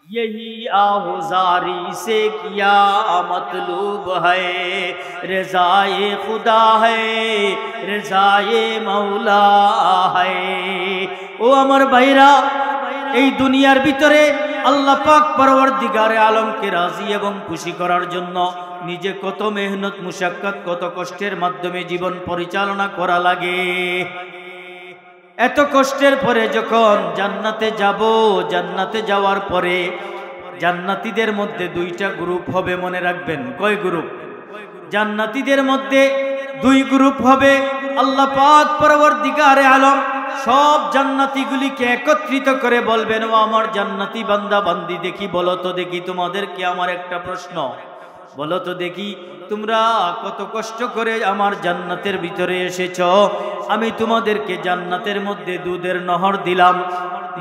यही आहुजारी से किया मतलूब है, रज़ाए खुदा है, रज़ाए मौला है। ओ अमर भाईरा, এই দুনিয়ার ভিতরে আল্লাহ পাক পরওয়ারদিগারে আলমকে রাজি এবং খুশি করার জন্য নিজে কত মেহনত মুশাক্কাত কত কষ্টের মাধ্যমে জীবন পরিচালনা করা লাগে। এত কষ্টের পরে যখন জান্নাতে যাব, জান্নাতে যাওয়ার পরে জান্নাতীদের মধ্যে দুইটা গ্রুপ হবে, মনে রাখবেন। কয় গ্রুপ? জান্নাতীদের মধ্যে দুই গ্রুপ হবে। আল্লাহ পাক পরওয়ারদিগারে আলম সব জান্নাতীগুলিকে একত্রিত করে বলবেন, ও আমার জান্নাতি বান্দা বান্দি, দেখি বলো তো দেখি, তোমাদেরকে আমার একটা প্রশ্ন, বলো তো দেখি তোমরা কত কষ্ট করে আমার জান্নাতের ভিতরে এসেছো। আমি তোমাদেরকে জান্নাতের মধ্যে দুধের নহর দিলাম,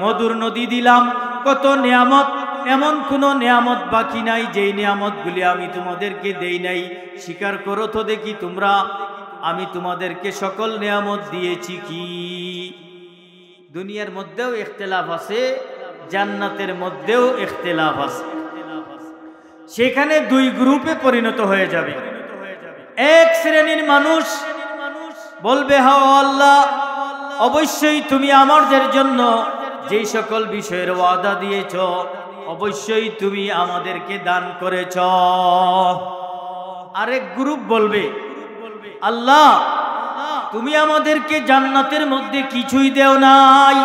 মধুর নদী দিলাম, কত নিয়ামত, এমন কোন নিয়ামত বাকি নাই যেই নিয়ামতগুলি আমি তোমাদেরকে দেই নাই। স্বীকার করো তো দেখি তোমরা, আমি তোমাদেরকে সকল নিয়ামত দিয়েছি কি? দুনিয়ার মধ্যেও ইখতিলাফ আছে, জান্নাতের মধ্যেও ইখতিলাফ আছে। সেখানে দুই গ্রুপে পরিণত হয়ে যাবে। এক শ্রেণীর মানুষ বলবে, হ্যাঁ আল্লাহ, অবশ্যই তুমি আমাদের জন্য যেই সকল বিষয়ের ওয়াদা দিয়েছ অবশ্যই তুমি আমাদেরকে দান করেছ। আরেক গ্রুপ বলবে, আল্লাহ তুমি আমাদেরকে জান্নাতের মধ্যে কিছুই দেও নাই।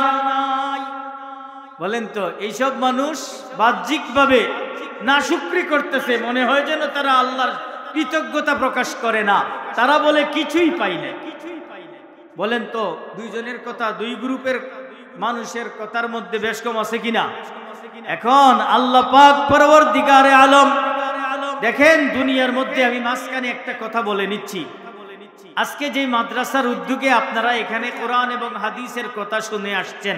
বলেন তো, এইসব মানুষ বাহ্যিকভাবে নাশুকরি করতেছে, মনে হয় যেন তারা আল্লাহর কৃতজ্ঞতা প্রকাশ করে না, তারা বলে কিছুই পাই না। বলেন তো, দুইজনের কথা, দুই গ্রুপের মানুষের কথার মধ্যে বেশ কম আছে কিনা? এখন আল্লাহ পাক পরওয়ারদিগারে আলম দেখেন, দুনিয়ার মধ্যে আমি মাঝখানে একটা কথা বলে নিচ্ছি। আজকে যে মাদ্রাসার উদ্যোগে আপনারা এখানে কোরআন এবং হাদিসের কথা শুনে আসছেন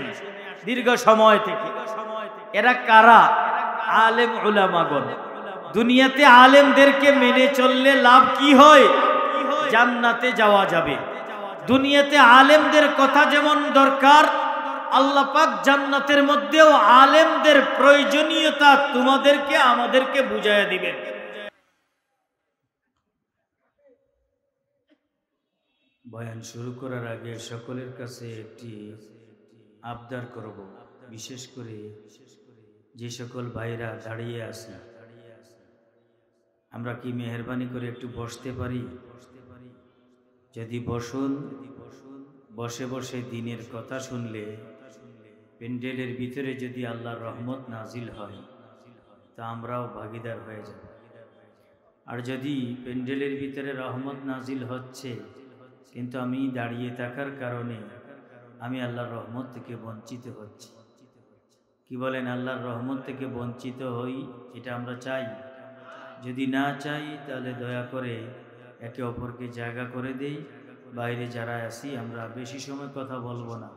দীর্ঘ সময় থেকে, এরা কারা? আলেম উলামাগণ। দুনিয়াতে আলেমদেরকে মেনে চললে লাভ কি হয়? জান্নাতে যাওয়া যাবে। দুনিয়াতে আলেমদের কথা যেমন দরকার, আল্লাহ পাক জান্নাতের মধ্যেও আলেমদের প্রয়োজনীয়তা তোমাদেরকে আমাদেরকে বুঝাইয়া দিবেন। বয়ান শুরু করার আগে সকলের কাছে একটি আবদার করব, বিশেষ করে যে সকল ভাইরা দাঁড়িয়ে আছে, আমরা কি মেহরবানি করে একটু বসতে পারি? যদি বসুন, বসে বসে দিনের কথা শুনলে প্যান্ডেলের ভিতরে যদি আল্লাহর রহমত নাজিল হয় তা আমরাও ভাগীদার হয়ে যাব। আর যদি প্যান্ডেলের ভিতরে রহমত নাজিল হচ্ছে কিন্তু আমি দাঁড়িয়ে থাকার কারণে আমি আল্লাহর রহমত থেকে বঞ্চিত হচ্ছি, কি বলেন? আল্লাহর রহমত থেকে বঞ্চিত হই, এটা আমরা চাই? যদি না চাই তাহলে দয়া করে একে অপরকে জায়গা করে দেই। বাইরে যারা আছি আমরা বেশি সময় কথা বলবো না।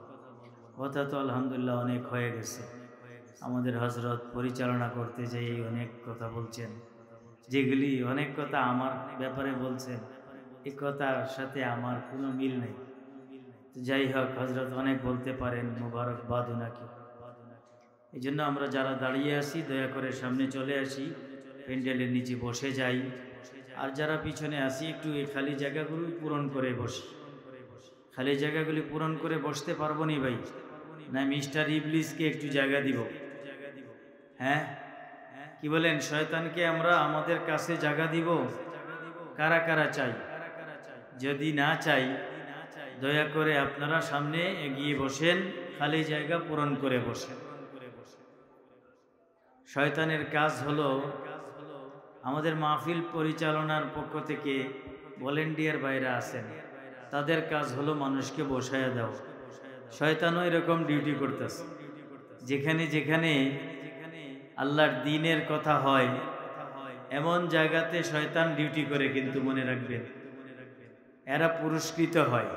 কথা তো আলহামদুলিল্লাহ অনেক হয়ে গেছে। আমাদের হযরত পরিচালনা করতে যেয়ে অনেক কথা বলছেন, যেগুলি অনেক কথা আমার ব্যাপারে বলছেন, এই কথার সাথে আমার কোনো মিল নেই। যাই হোক, হযরত অনেক বলতে পারেন, মুবারকবাদ উনাকে। এই জন্য আমরা যারা দাঁড়িয়ে আছি দয়া করে সামনে চলে আসি, প্যান্ডেলের নিচে বসে যাই। আর যারা পিছনে আসি একটু এই খালি জায়গাগুলো পূরণ করে বসি। খালি জায়গাগুলি পূরণ করে বসতে পারবো নি ভাই? না মিস্টার ইবলিসকে একটু জায়গা দিব? হ্যাঁ, কি বলেন? শয়তানকে আমরা আমাদের কাছে জায়গা দিব? কারা কারা চাই? যদি না চাই দয়া করে আপনারা সামনে এগিয়ে বসেন, খালি জায়গা পূরণ করে বসেন। শয়তানের কাজ হলো, আমাদের মাহফিল পরিচালনার পক্ষ থেকে ভলেন্টিয়ার ভাইরা আছেন, তাদের কাজ হলো মানুষকে বসায়া দেওয়া। শয়তানও এরকম ডিউটি করতেছে। যেখানে যেখানে আল্লাহর দ্বীনের কথা হয় এমন জায়গাতে শয়তান ডিউটি করে, কিন্তু মনে রাখবেন এরা পুরস্কৃত হয়।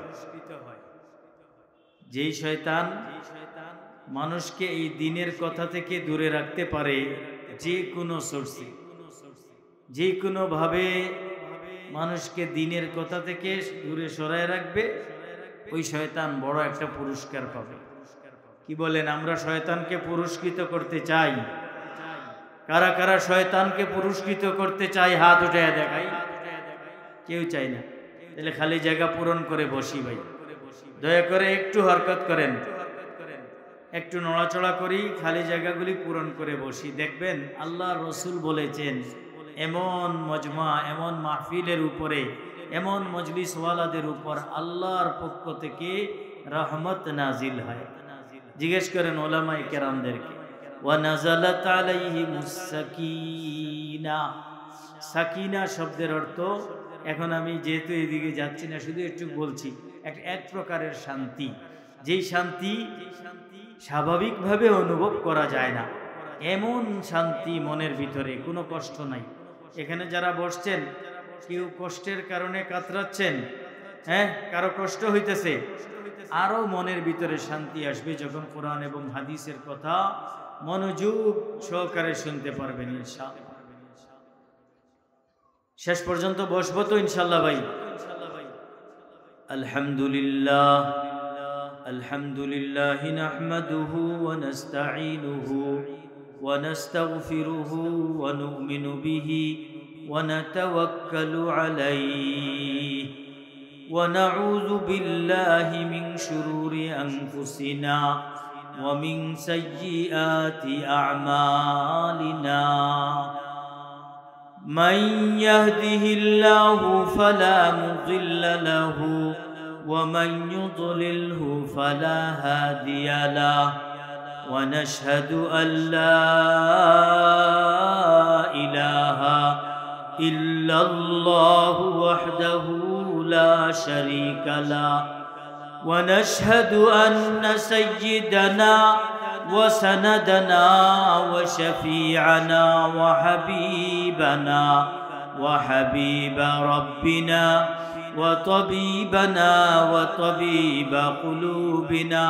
যেই শয়তান মানুষকে এই দ্বীনের কথা থেকে দূরে রাখতে পারে, যে কোনো সোর্সে, যে কোনো ভাবে মানুষকে দ্বীনের কথা থেকে দূরে সরায় রাখবে, ওই শয়তান বড় একটা পুরস্কার পাবে। কি বলেন? আমরা শয়তানকে পুরস্কৃত করতে চাই? কারা কারা শয়তানকে পুরস্কৃত করতে চায় হাত উঠায় দেখাই? কেউ চাই না। তাহলে খালি জায়গা পূরণ করে বসি ভাই, দয়া করে একটু হরকত করেন, একটু নড়াচড়া করি, খালি জায়গাগুলি পূরণ করে বসি। দেখবেন আল্লাহ রসুল বলেছেন এমন মজমা, এমন মাহফিলের উপরে, এমন মজলিসওয়ালাদের উপর আল্লাহর পক্ষ থেকে রহমত নাজিল হয়। জিজ্ঞেস করেন ওলামায়ে কেরামদেরকে, ওয়া নাযালাত আলাইহিমুস সাকিনা। সাকিনা শব্দের অর্থ, এখন আমি যেহেতু এদিকে যাচ্ছি না, শুধু একটু বলছি, এক প্রকারের শান্তি, যেই শান্তি স্বাভাবিকভাবে অনুভব করা যায় না, এমন শান্তি মনের ভিতরে, কোনো কষ্ট নাই। এখানে যারা বসছেন, কেউ কষ্টের কারণে কাতরাচ্ছেন, হ্যাঁ, কারো কষ্ট হইতেছে, আরো মনের ভিতরে শান্তি আসবে যখন কোরআন এবং হাদিসের কথা মনোযোগ সহকারে শুনতে পারবেন ইনশাআল্লাহ। শেষ পর্যন্ত বসবো তো ইনশাআল্লাহ ভাই? আলহামদুলিল্লাহ, আলহামদুলিল্লাহ নাহমাদুহু ওয়া নাস্তাঈনুহু ওয়া নাস্তাগফিরুহু ওয়া নু'মিনু বিহি ওয়া নাতাওয়াক্কালু আলাইহি ওয়া নাউযু বিল্লাহি মিন শুরুরি আনফুসিনা ওয়া মিন সাইয়্যিআতি আ'মালিনা। من يهده الله فلا مضل له ومن يضلله فلا هادي له ونشهد أن لا إله إلا الله وحده لا شريك له ونشهد أن سيدنا وسندنا وشفيعنا وحبيبنا وحبيب ربنا وطبيبنا وطبيب قلوبنا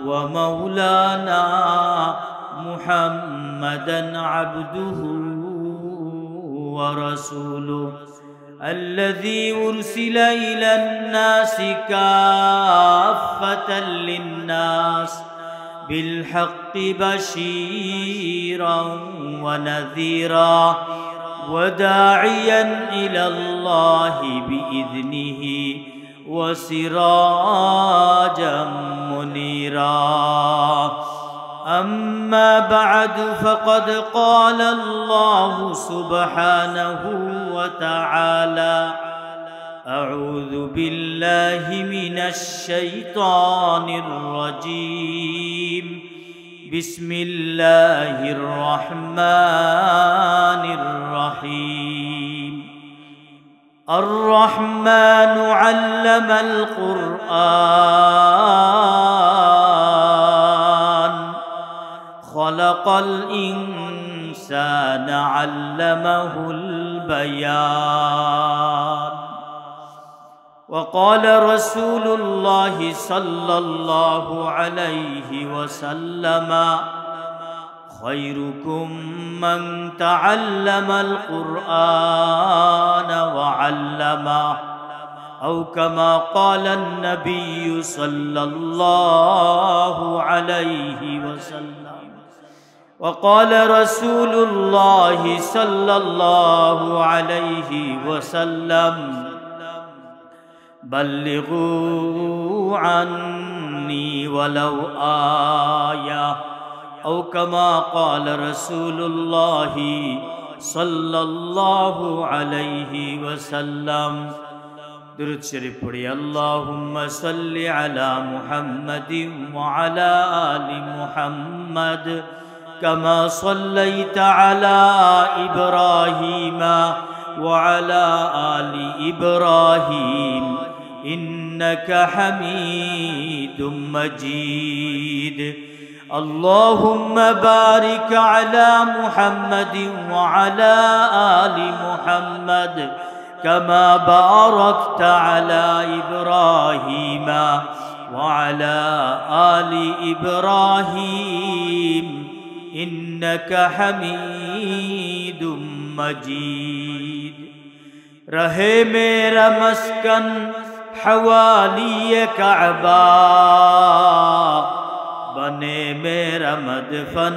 ومولانا محمدا عبده ورسوله الذي أرسل إلى الناس كافة للناس بالحق بشيرا ونذيرا وداعيا إلى الله بإذنه وسراجا منيرا. أما بعد فقد قال الله سبحانه وتعالى: أعوذ بالله من الشيطان الرجيم. بسم الله الرحمن الرحيم. الرحمن علم القرآن خلق الإنسان علمه البيان. وقال رسول الله صلى الله عليه وسلم: خيركم من تعلم القرآن وعلمه، أو كما قال النبي صلى الله عليه وسلم. وقال رسول الله صلى الله عليه وسلم: بلغوا عني ولو آية، أو كما قال رسول الله صلى الله عليه وسلم. درود شريف پڑھی. اللهم صل على محمد وعلى آل محمد كما صليت على إبراهيم وعلى آل إبراهيم إنك حميد مجيد. اللهم بارك على محمد وعلى آل محمد كما باركت على إبراهيم وعلى آل إبراهيم إنك حميد مجيد. رہے میرا مسکن حوالی کعبہ، بنے میرا مدفن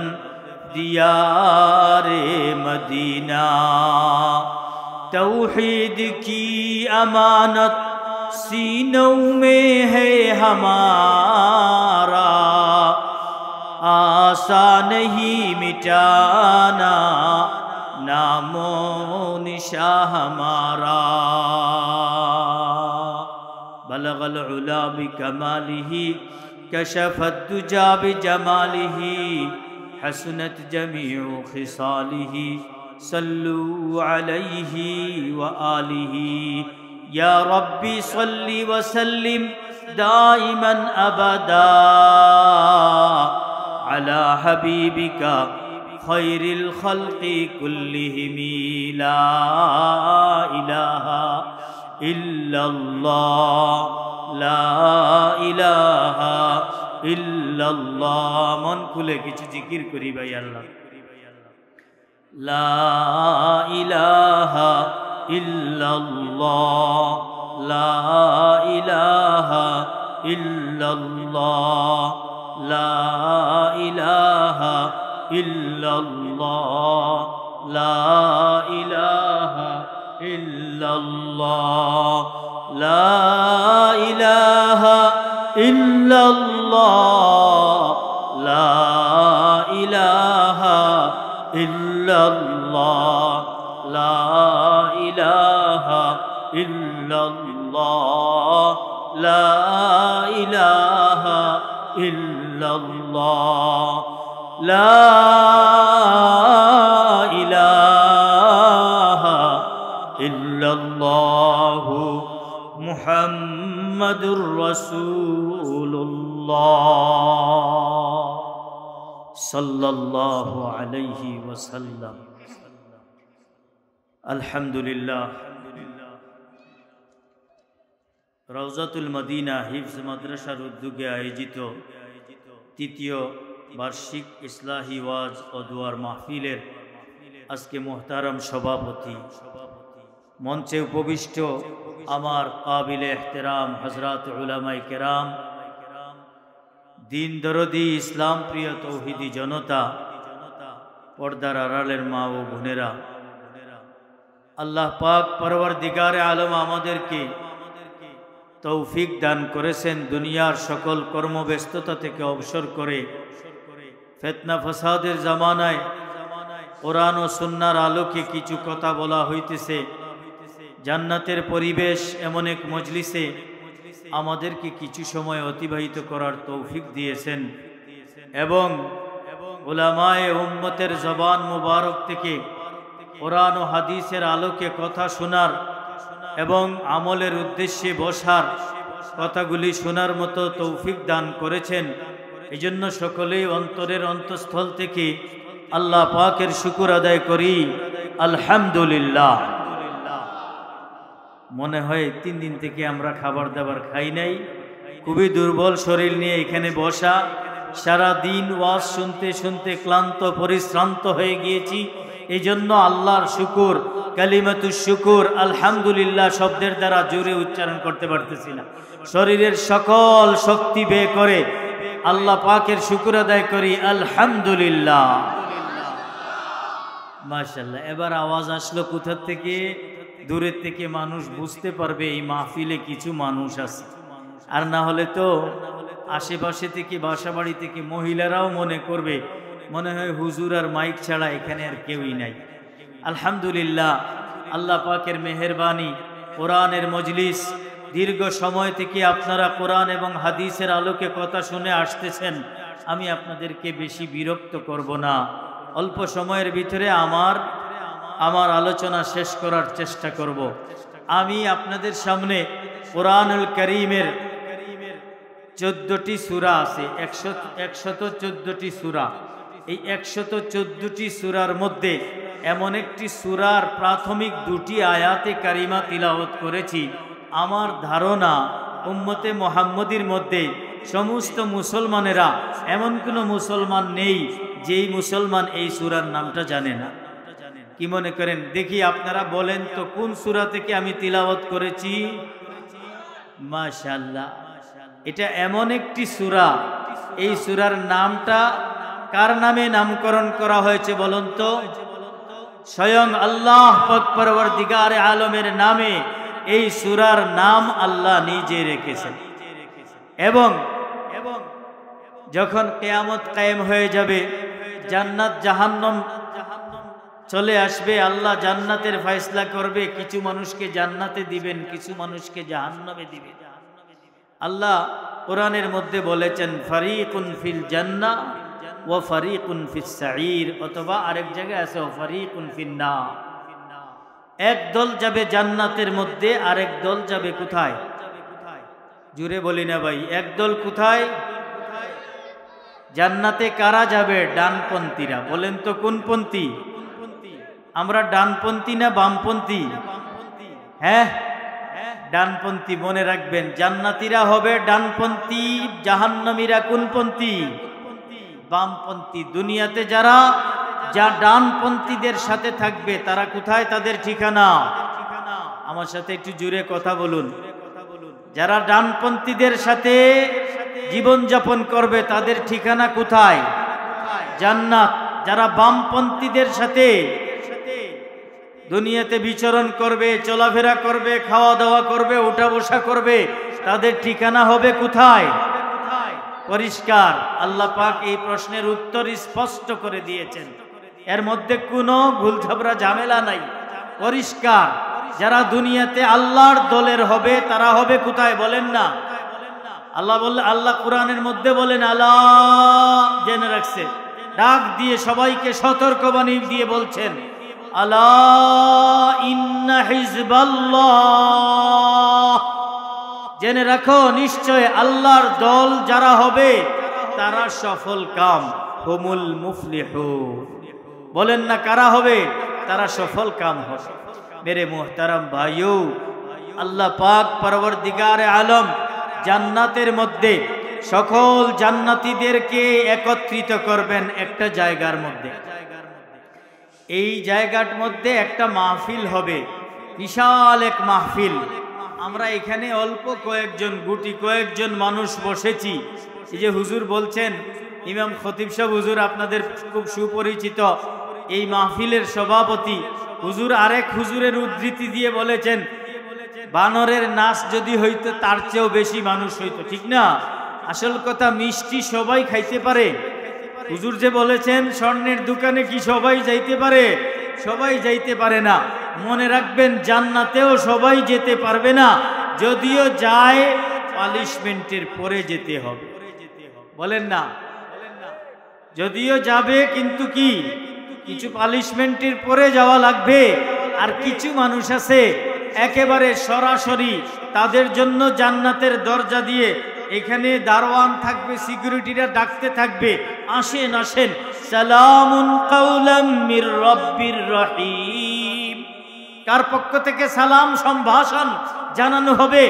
दियारे मदीना। तौहीद की अमानत सीनों में है हमारा, आसा नहीं मिटाना नामो निशा हमारा। बलगल उला बिकमालिही कशफत दुजा बिजमालिही, हसनत जमीउ खिसालिही सल्लु अलैहि व आलिही। या रब्बी सल्लि व सल्लिम दाइमन अबदा अला हबीबिका खैरिल खल्क़ि कुल्लिहिमी। ला इलाहा इल्लल्लाह, ला इलाहा इल्लल्लाह। मन खुले किछु जिकिर करी भाई अल्लाह। ला इलाहा इल्लल्लाह, ला इलाहा इल्लल्लाह, ला इलाहा इल्लल्लाह, ला इलाहा इल्लल्लाह, ला इलाहा इल्लल्लाह, ला इलाहा इल्लल्लाह, ला इलाहा इल्लल्लाह, ला इलाहा इल्लल्लाह, ला इलाहा इल्लल्लाह मुहम्मदुर रसूलुल्लाह सल्लल्लाहु अलैहि वसल्लम। अल्हम्दुलिल्लाह। রওজাতুল মদিনা হিফজ মাদ্রাসার উদ্যোগে আয়োজিত তৃতীয় বার্ষিক ইসলাহি ওয়াজ ও দুয়ার মাহফিলের আজকে মুহতারাম সভাপতি, মঞ্চে উপবিষ্ট আমার কাবিলে এহতেরাম হযরত উলামায়ে কেরাম, দিন দরদি ইসলাম প্রিয় তৌহিদি জনতা, পর্দার আড়ালের মা ও বোনেরা, আল্লাহ পাক পরওয়ারদিগারে আলম আমাদেরকে তৌফিক দান করেছেন দুনিয়ার সকল কর্মব্যস্ততা থেকে অবসর করে ফিতনা ফাসাদের জামানায় কোরআন ও সুন্নাহর আলোকে কিছু কথা বলা হইতেছে। জান্নাতের পরিবেশ এমন এক মজলিসে আমাদেরকে কিছু সময় অতিবাহিত করার তৌফিক দিয়েছেন এবং উলামায়ে উম্মতের জবান মুবারক থেকে কোরআন ও হাদিসের আলোকে কথা শোনার এবং আমলের উদ্দেশ্যে বসার, কথাগুলি শোনার মতো তৌফিক দান করেছেন। এজন্য সকলেই অন্তরের অন্তঃস্থল থেকে আল্লাহ পাকের শুকর আদায় করি, আলহামদুলিল্লাহ। মনে হয় 3 দিন থেকে আমরা খাবার দাবার খাই নাই, খুবই দুর্বল শরীর নিয়ে এখানে বসা, সারা দিন ওয়াজ শুনতে শুনতে ক্লান্ত পরিশ্রান্ত হয়ে গিয়েছি। এই জন্য আল্লাহর শুকুর, কালিমাতুশ শুকুর আলহামদুলিল্লাহ শব্দের দ্বারা জোরে উচ্চারণ করতে পারতেছি না। শরীরের সকল শক্তি ব্যয় করে আল্লাহ পাকের শুকুর আদায় করি, আলহামদুলিল্লাহ। মাশাআল্লাহ। এবার আওয়াজ আসলো কোথা থেকে? দূরের থেকে মানুষ বুঝতে পারবে এই মাহফিলে কিছু মানুষ আছে, আর না হলে তো আশেপাশে থেকে বাসাবাড়ি থেকে মহিলারাও মনে করবে মনে হয় হুজুর আর মাইক ছাড়া এখানে আর কেউই নাই। আলহামদুলিল্লাহ, আল্লাহ পাকের মেহেরবানি, কোরআনের মজলিস, দীর্ঘ সময় থেকে আপনারা কোরআন এবং হাদিসের আলোকে কথা শুনে আসতেছেন। আমি আপনাদেরকে বেশি বিরক্ত করব না, অল্প সময়ের ভিতরে আমার আলোচনা শেষ করার চেষ্টা করব। আমি আপনাদের সামনে কোরআনুল কারীমের 14টি সূরা আছে, 114টি সূরা। এই 114টি সূরার মধ্যে এমন একটি সূরার প্রাথমিক 2টি আয়াতে কারিমা তিলাওয়াত করেছি। আমার ধারণা উম্মতে মুহাম্মদীর মধ্যে সমস্ত মুসলমানেরা, এমন কোনো মুসলমান নেই যেই মুসলমান এই সূরার নামটা জানে না। কি মনে করেন? দেখি আপনারা বলেন তো কোন সূরা থেকে আমি তিলাওয়াত করেছি? মাশাআল্লাহ, এটা এমন একটি সূরা, এই সূরার নামটা কার নামে নামকরণ করা হয়েছে বলুন তো? স্বয়ং আল্লাহ পাক পরওয়ারদিগারে আলমের নামে এই সূরার নাম আল্লাহ নিজে রেখেছেন। এবং যখন কিয়ামত কায়েম হয়ে যাবে, জান্নাত জাহান্নাম চলে আসবে, আল্লাহ জান্নাতের ফয়সালা করবে, কিছু মানুষকে জান্নাতে দিবেন, কিছু মানুষকে জাহান্নামে দিবেন। আল্লাহ কোরআনের মধ্যে বলেছেন ফারিকুন ফিল জান্নাহ ওয়া ফারিকুন ফিস সাঈর, অথবা আরেক জায়গায় আছে ফারিকুন ফিন নার। এক দল যাবে জান্নাতের মধ্যে, আরেক দল যাবে কোথায়? জুড়ে বলি না ভাই, এক দল কোথায়? জান্নাতে কারা যাবে? ডানপন্থীরা। বলেন তো কোন পন্থী? আমরা ডানপন্থী না বামপন্থী? হ্যাঁ, ডানপন্থী। মনে রাখবেন, জান্নাতীরা হবে ডানপন্থী, জাহান্নামীরা কোনপন্থী? বামপন্থী। দুনিয়াতে যারা ডানপন্থীদের সাথে থাকবে তারা কোথায়? তাদের ঠিকানা। আমার সাথে একটু জুড়ে কথা বলুন। যারা ডানপন্থীদের সাথে জীবন যাপন করবে তাদের ঠিকানা কোথায়? জান্নাত। যারা বামপন্থীদের সাথে দুনিয়াতে বিচরণ করবে, চলাফেরা করবে, খাওয়া দাওয়া করবে, উঠা বসা করবে, তাদের ঠিকানা হবে কোথায়? পরিষ্কার। আল্লাহ পাক এই প্রশ্নের উত্তর স্পষ্ট করে দিয়েছেন, এর মধ্যে কোনো ভুল ঝামেলা ঝামেলা নাই, পরিষ্কার। যারা দুনিয়াতে আল্লাহর দলের হবে তারা হবে কোথায় বলেন না? আল্লাহ কোরআনের মধ্যে বলেন, আল্লাহ জেনে রাখছে, ডাক দিয়ে সবাইকে সতর্কবাণী দিয়ে বলছেন, আলা ইন্না হিজবাল্লাহ, জেনে রাখো নিশ্চয় আল্লাহর দল যারা হবে তারা সফল কাম, হুমুল মুফলিহুন। বলেন না কারা হবে? তারা সফল কাম হবে। মেরে মুহতারাম ভাইও, আল্লাহ পাক পরওয়ারদিগারে আলম জান্নাতের মধ্যে সকল জান্নাতীদেরকে একত্রিত করবেন একটা জায়গার মধ্যে। এই জায়গার মধ্যে একটা মাহফিল হবে, বিশাল এক মাহফিল। আমরা এখানে অল্প কয়েকজন, গুটি কয়েকজন মানুষ বসেছি। এই যে হুজুর বলছেন, ইমাম খতিব সাহেব হুজুর আপনাদের খুব সুপরিচিত, এই মাহফিলের সভাপতি হুজুর আরেক হুজুরের উদ্ধৃতি দিয়ে বলেছেন, বানরের নাচ যদি হইতো তার চেয়েও বেশি মানুষ হইতো। ঠিক না? আসল কথা, মিষ্টি সবাই খাইতে পারে। হুজুর যে বলেছেন স্বর্ণের দোকানে কি সবাই যাইতে পারে? সবাই যাইতে পারে না। মনে রাখবেন, জান্নাতেও সবাই যেতে পারবে না, যদিও যায় পানিশমেন্টের পরে যেতে হবে। বলেন না? যদিও যাবে কিন্তু কি কিছু পানিশমেন্টের পরে যাওয়া লাগবে। আর কিছু মানুষ আছে একেবারে সরাসরি, তাদের জন্য জান্নাতের দরজা দিয়ে এখানে দারওয়ান থাকবে, সিকিউরিটিরা ডাকতে থাকবে, আসেন আসেন, সালামুন কাওলাম মির রাব্বির রহিম। কার পক্ষ থেকে সালাম সম্ভাষণ জানানো হবে?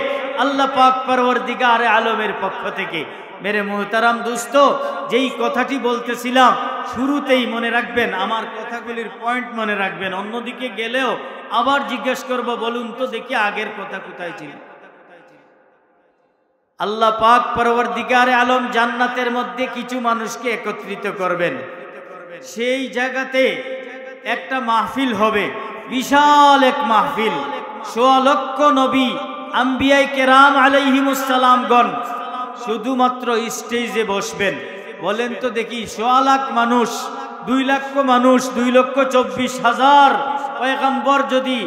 আল্লাহ পাক পরওয়ারদিগারে আলমের পক্ষ থেকে। মেরে মুহতারাম দোস্ত, যেই কথাটি বলতেছিলাম শুরুতেই মনে রাখবেন, আমার কথাগুলির পয়েন্ট মনে রাখবেন, অন্যদিকে গেলেও আবার জিজ্ঞেস করব, বলুন তো দেখি আগের কথা কোথায় ছিল। আল্লাহ পাক পরওয়ারদিগারে আলম জান্নাতের মধ্যে কিছু মানুষকে একত্রিত করবেন। সেই জায়গাতে একটা মাহফিল হবে, বিশাল এক মাহফিল। ১৬ লক্ষ নবী, আম্বিয়ায়ে কেরাম আলাইহিমুস সালামগণ শুধুমাত্র স্টেজে বসবেন। বলেন তো দেখি, ১৬ লাখ মানুষ, ২ লক্ষ মানুষ, ২,২৪,০০০ পয়গম্বর যদি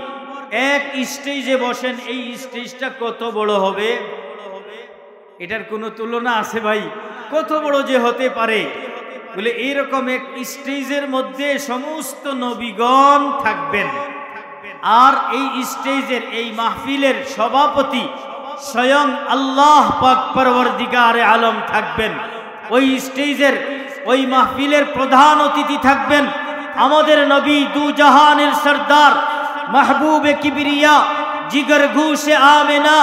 এক স্টেজে বসেন, এই স্টেজটা কত বড় হবে? এটার কোনো তুলনা আছে ভাই? কত বড় যে হতে পারে। বলে এইরকম এক স্টেজের মধ্যে সমস্ত নবীগণ থাকবেন, আর এই স্টেজের, এই মাহফিলের সভাপতি স্বয়ং আল্লাহ পাক পরওয়ারদিগারে আলম থাকবেন। ওই স্টেজের, ওই মাহফিলের প্রধান অতিথি থাকবেন আমাদের নবী, দু জাহানের সরদার, মাহবুবে কিবরিয়া, জিগর ঘুষে আমেনা,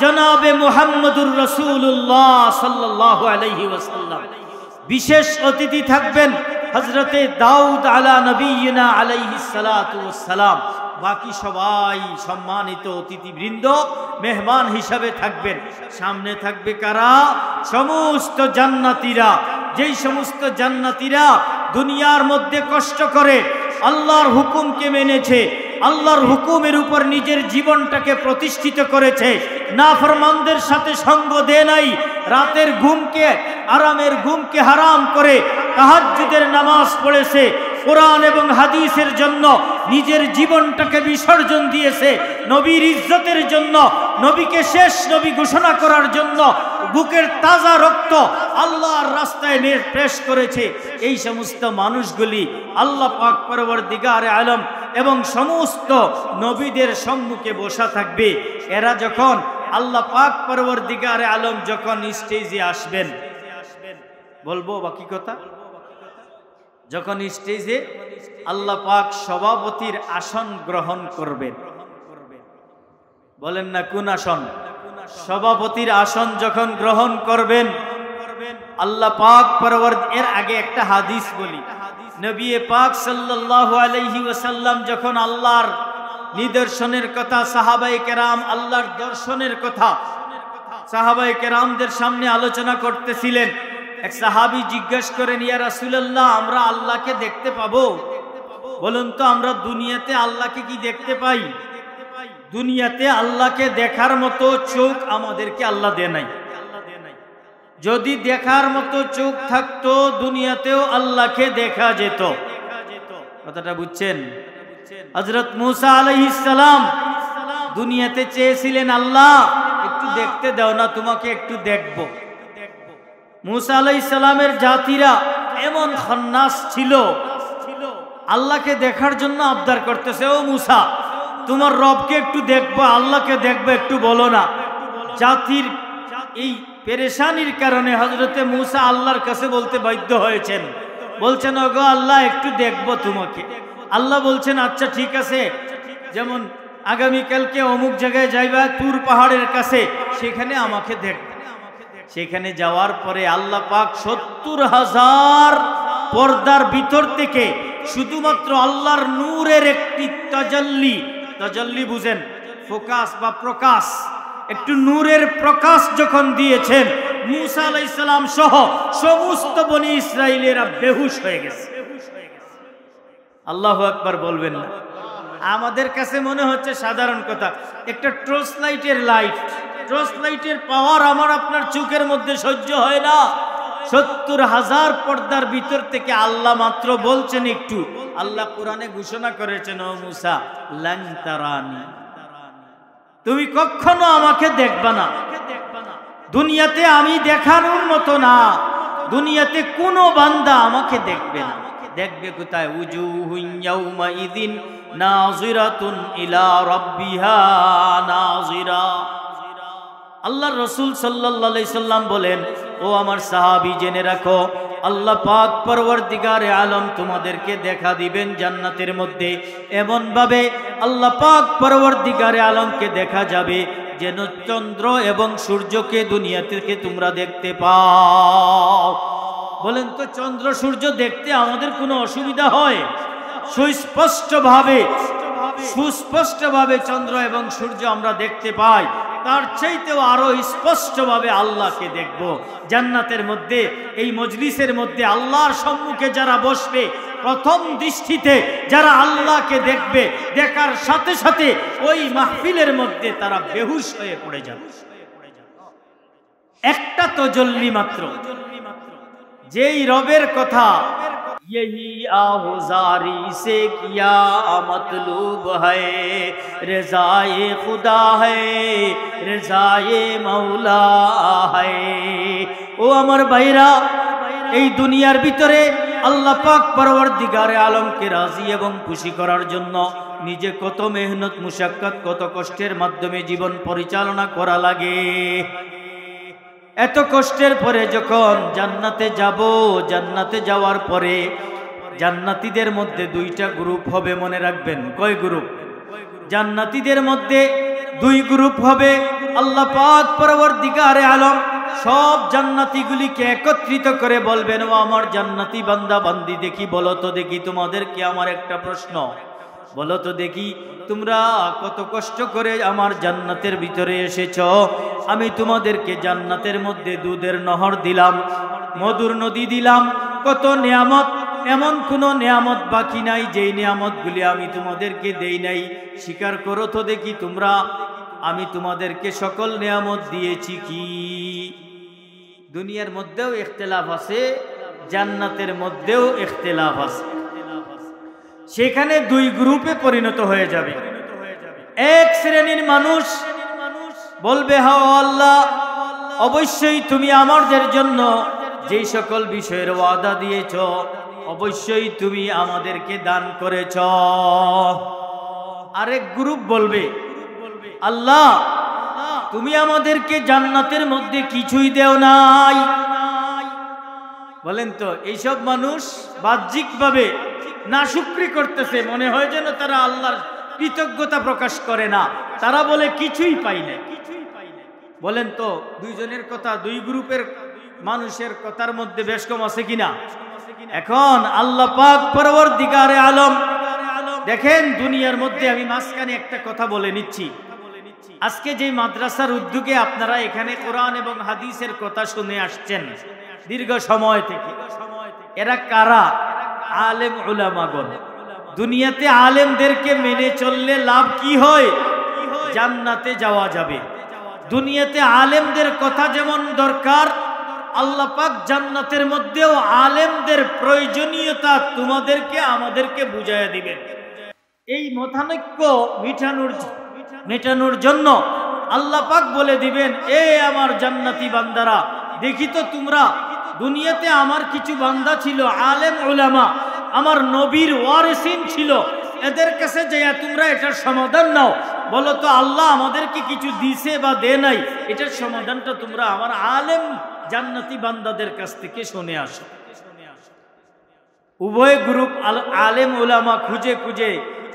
জনাবে মুহাম্মদুর রাসূলুল্লাহ সাল্লাল্লাহু আলাইহি ওয়াসাল্লাম। বিশেষ অতিথি থাকবেন হযরতে দাউদ আলা নবিয়িনা আলাইহিস সালাতু ওয়াস সালাম। বাকি সবাই সম্মানিত অতিথিবৃন্দ মেহমান হিসাবে থাকবেন। সামনে থাকবে কারা? সমস্ত জান্নাতীরা। যেই সমস্ত জান্নাতীরা দুনিয়ার মধ্যে কষ্ট করে আল্লাহর হুকুমকে মেনেছে, আল্লাহর হুকুমের উপর নিজের জীবনটাকে প্রতিষ্ঠিত করেছে, নাফরমানদের সাথে সঙ্গ দেয় নাই, রাতের ঘুমকে আরামের ঘুমকে হারাম করে তাহাজ্জুদের নামাজ পড়েছে, কোরআন এবং হাদিসের জন্য নিজের জীবনটাকে বিসর্জন দিয়েছে, নবীর ইজ্জতের জন্য, নবীকে শেষ নবী ঘোষণা করার জন্য বুকের তাজা রক্ত আল্লাহর রাস্তায় পেশ করেছে। এই সমস্ত মানুষগুলি আল্লাহ পাক পরবর্তীকারে আলম এবং সমস্ত নবীদের সম্মুখে বসা থাকবে। এরা যখন আল্লাহ পাক পরবর্তীকারে আলম যখন স্টেজে আসবেন, বলবো বাকি কথা, যখন স্টেজে আল্লাহ পাক সভাপতির আসন গ্রহণ করবেন, বলেন না কোন আসন? সভাপতির আসন যখন গ্রহণ করবেন আল্লাহ পাক পরবর্তী, এর আগে একটা হাদিস বলি। নবী পাক সাল্লাল্লাহু আলাইহি ওয়াসাল্লাম যখন আল্লাহর নিদর্শনের কথা, সাহাবায়ে কেরাম আল্লাহর দর্শনের কথা সাহাবায়ে কেরামদের সামনে আলোচনা করতেছিলেন, এক সাহাবী জিজ্ঞেস করেন, ইয়া রাসূলুল্লাহ, আমরা আল্লাহকে দেখতে পাবো? বলুন তো, আমরা দুনিয়াতে আল্লাহকে কি দেখতে পাই? দুনিয়াতে আল্লাহকে দেখার মতো চোখ আমাদেরকে আল্লাহ দেয় নাই। যদি দেখার মতো চোখ থাকতো দুনিয়াতেও আল্লাহকে দেখা যেত। কথাটা বুঝছেন? হযরত মুসা আলাইহিস সালাম দুনিয়াতে চেয়েছিলেন, আল্লাহ একটু দেখতে দাও না, তোমাকে একটু দেখব। মুসা আলাইহিস সালামের জাতিরা এমন খান্নাস ছিল, আল্লাহকে দেখার জন্য আবদার করতেছে, ও মুসা তোমার রবকে একটু দেখবো, আল্লাহকে দেখবো, একটু বলো না। জাতির এই পেরেশানির কারণে হযরতে মুসা আল্লাহর কাছে বলতে বাধ্য হয়েছেন, বলছেন, ওগো আল্লাহ একটু দেখবো তোমাকে। আল্লাহ বলছেন, আচ্ছা ঠিক আছে, যেমন আগামীকালকে অমুক জায়গায় যাইবা তুর পাহাড়ের কাছে, সেখানে আমাকে দেখবে। সেখানে যাওয়ার পরে আল্লাহ পাক ৭০,০০০ পর্দার ভিতর থেকে শুধুমাত্র আল্লাহর নূরের একটি তাজাল্লি বুঝেন, ফোকাস বা প্রকাশ, একটু নূরের প্রকাশ যখন দিয়েছেন, মুসা আলাইহিস সালাম সহ সমস্ত বনি ইসরাইলেরা বেহুশ হয়ে গেছে। আল্লাহু আকবার বলবেন না? আমাদের কাছে মনে হচ্ছে সাধারণ কথা, একটা টর্চ লাইটের পাওয়ার আমার আপনার চোখের মধ্যে সহ্য হয় না। ৭০,০০০ পর্দার ভিতর থেকে আল্লাহ মাত্র বলছেন একটু। আল্লাহ কোরআনে ঘোষণা করেছেন, ও মুসা লান তারানি, তুমি কখনো আমাকে দেখবা না। দুনিয়াতে আমি দেখানোর মতো না, দুনিয়াতে কোনো বান্দা আমাকে দেখবে না। দেখবে কোথায়? উজুহুন ইয়াউমাইযিন নাযিরাতুন ইলা রাব্বিহা নাযিরা। আল্লাহর রাসূল সাল্লাল্লাহু আলাইহি সাল্লাম বলেন, ও আমার সাহাবী জেনে রাখো, আল্লাহ পাক পরওয়ারদিগারে আলম তোমাদেরকে দেখা দিবেন জান্নাতের মধ্যে। এমন ভাবে আল্লাহ পাক পরওয়ারদিগারে আলমকে দেখা যাবে যেন চন্দ্র এবং সূর্যকে দুনিয়া থেকে তোমরা দেখতে পাও। বলেন তো, চন্দ্র সূর্য দেখতে আমাদের কোনো অসুবিধা হয়? সুস্পষ্টভাবে চন্দ্র এবং সূর্য আমরা দেখতে পাই। তার চাইতেও আরো স্পষ্টভাবে আল্লাহকে দেখব জান্নাতের মধ্যে। এই মজলিসের মধ্যে আল্লাহর সম্মুখে যারা বসবে, প্রথম দৃষ্টিতে যারা আল্লাহকে দেখবে, দেখার সাথে সাথে ওই মাহফিলের মধ্যে তারা বেহুশ হয়ে পড়ে যাবে। একটা তজল্লি মাত্র, যেই রবের কথা, यही आहुजारी से किया मतलूब है, रज़ाए खुदा है, रज़ाए मौला है। ও আমার ভাইরা, এই দুনিয়ার ভিতরে আল্লাহ পাক পরওয়ারদিগারে আলমকে রাজি এবং খুশি করার জন্য নিজে কত মেহনত মুশাক্কাত, কত কষ্টের মাধ্যমে জীবন পরিচালনা করা লাগে। এত কষ্টের পরে যখন জান্নাতে যাব, জান্নাতে যাওয়ার পরে জান্নাতীদের মধ্যে দুইটা গ্রুপ হবে, মনে রাখবেন। কয় গ্রুপ? জান্নাতীদের মধ্যে দুই গ্রুপ হবে। আল্লাহ পাক পরওয়ারদিগারে আলম সব জান্নাতীগুলিকে একত্রিত করে বলবেন, ও আমার জান্নাতি বান্দা বান্দি, দেখি বলো তো দেখি, তোমাদেরকে আমার একটা প্রশ্ন, বলো তো দেখি তোমরা কত কষ্ট করে আমার জান্নাতের ভিতরে এসেছো। আমি তোমাদেরকে জান্নাতের মধ্যে দুধের নহর দিলাম, মধুর নদী দিলাম, কত নিয়ামত, এমন কোন নিয়ামত বাকি নাই যেই নিয়ামতগুলি আমি তোমাদেরকে দেই নাই। স্বীকার করো তো দেখি তোমরা, আমি তোমাদেরকে সকল নিয়ামত দিয়েছি কি? দুনিয়ার মধ্যেও ইখতিলাফ আছে, জান্নাতের মধ্যেও ইখতিলাফ আছে। সেখানে দুই গ্রুপে পরিণত হয়ে যাবে। এক শ্রেণীর মানুষ বলবে, হ্যাঁ আল্লাহ, অবশ্যই তুমি আমাদের জন্য যেই সকল বিষয়ের ওয়াদা দিয়েছ অবশ্যই তুমি আমাদেরকে দান করেছ। আরেক গ্রুপ বলবে, আল্লাহ তুমি আমাদেরকে জান্নাতের মধ্যে কিছুই দেও নাই। বলেন তো, এইসব মানুষ বাহ্যিকভাবে নাশুকরি করতেছে, মনে হয় যেন তারা আল্লাহর কৃতজ্ঞতা প্রকাশ করে না। তারা বলে কিছুই পাই না। বলেন তো, দুইজনের কথা, দুই গ্রুপের মানুষের কথার মধ্যে বেশ কম আছে কিনা? এখন আল্লাহ পাক পরওয়ারদিগারে আলম দেখেন, দুনিয়ার মধ্যে আমি মাঝখানে একটা কথা বলে নিচ্ছি। আজকে যে মাদ্রাসার উদ্যোগে আপনারা এখানে কোরআন এবং হাদিসের কথা শুনে আসছেন দীর্ঘ সময় থেকে, এরা কারা? আলেম উলামাগণ। দুনিয়াতে আলেমদেরকে মেনে চললে লাভ কি হয়? জান্নাতে যাওয়া যাবে। দুনিয়াতে আলেমদের কথা যেমন দরকার, আল্লাহ পাক জান্নাতের মধ্যেও আলেমদের প্রয়োজনীয়তা তোমাদেরকে আমাদেরকে বুঝাইয়া দিবেন। এই মতানৈক্য মেটানোর জন্য আল্লাহ পাক বলে দিবেন, এ আমার জান্নাতি বান্দারা, দেখি তো তোমরা দুনিয়াতে আমার কিছু বান্দা ছিল আলেম উলামা, আমার নবীর ওয়ারিসিন ছিল, এদের কাছে যাইয়া তোমরা এটার সমাধান নাও। বলো তো আল্লাহ আমাদেরকে কিছু দিছে বা দে নাই, এটার সমাধানটা তোমরা আমার আলেম জান্নাতি বান্দাদের কাছ থেকে শুনে আসো। উভয় গ্রুপ আলেম উলামা খুঁজে খুঁজে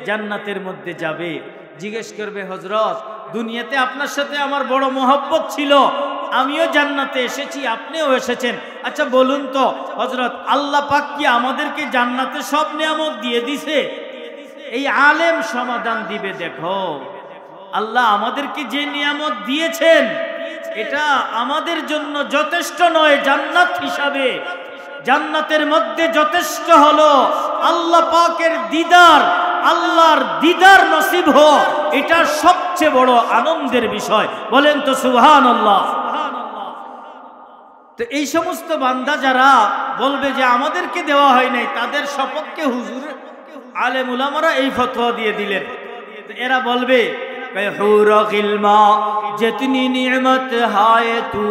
জান্নাতের মধ্যে যাবে। জিজ্ঞেস করবে, হযরত দুনিয়াতে আপনার সাথে আমার বড় মোহব্বত ছিল, আমিও জান্নাতে এসেছি, আপনিও এসেছেন, আচ্ছা বলুন তো হযরত, আল্লাহ পাক কি আমাদেরকে জান্নাতে সব নিয়ামত দিয়ে দিছে? এই আলেম সমাধান দিবে, দেখো আল্লাহ আমাদেরকে যে নিয়ামত দিয়েছেন এটা আমাদের জন্য যথেষ্ট নয় জান্নাত হিসাবে। জান্নাতের মধ্যে যথেষ্ট হলো আল্লাহ পাকের দিদার, আল্লাহর দিদার নসিব হো, এটা সবচেয়ে বড় আনন্দের বিষয়। বলেন তো সুবহানাল্লাহ। তো এই সমস্ত বান্দা যারা বলবে যে আমাদেরকে দেওয়া হয় নাই, তাদের সপক্ষে হুজুর আলেম উলামারা এই ফতোয়া দিয়ে দিলেন। এরা বলবে, হুর গিলমা जितनी नियमत हाय तू,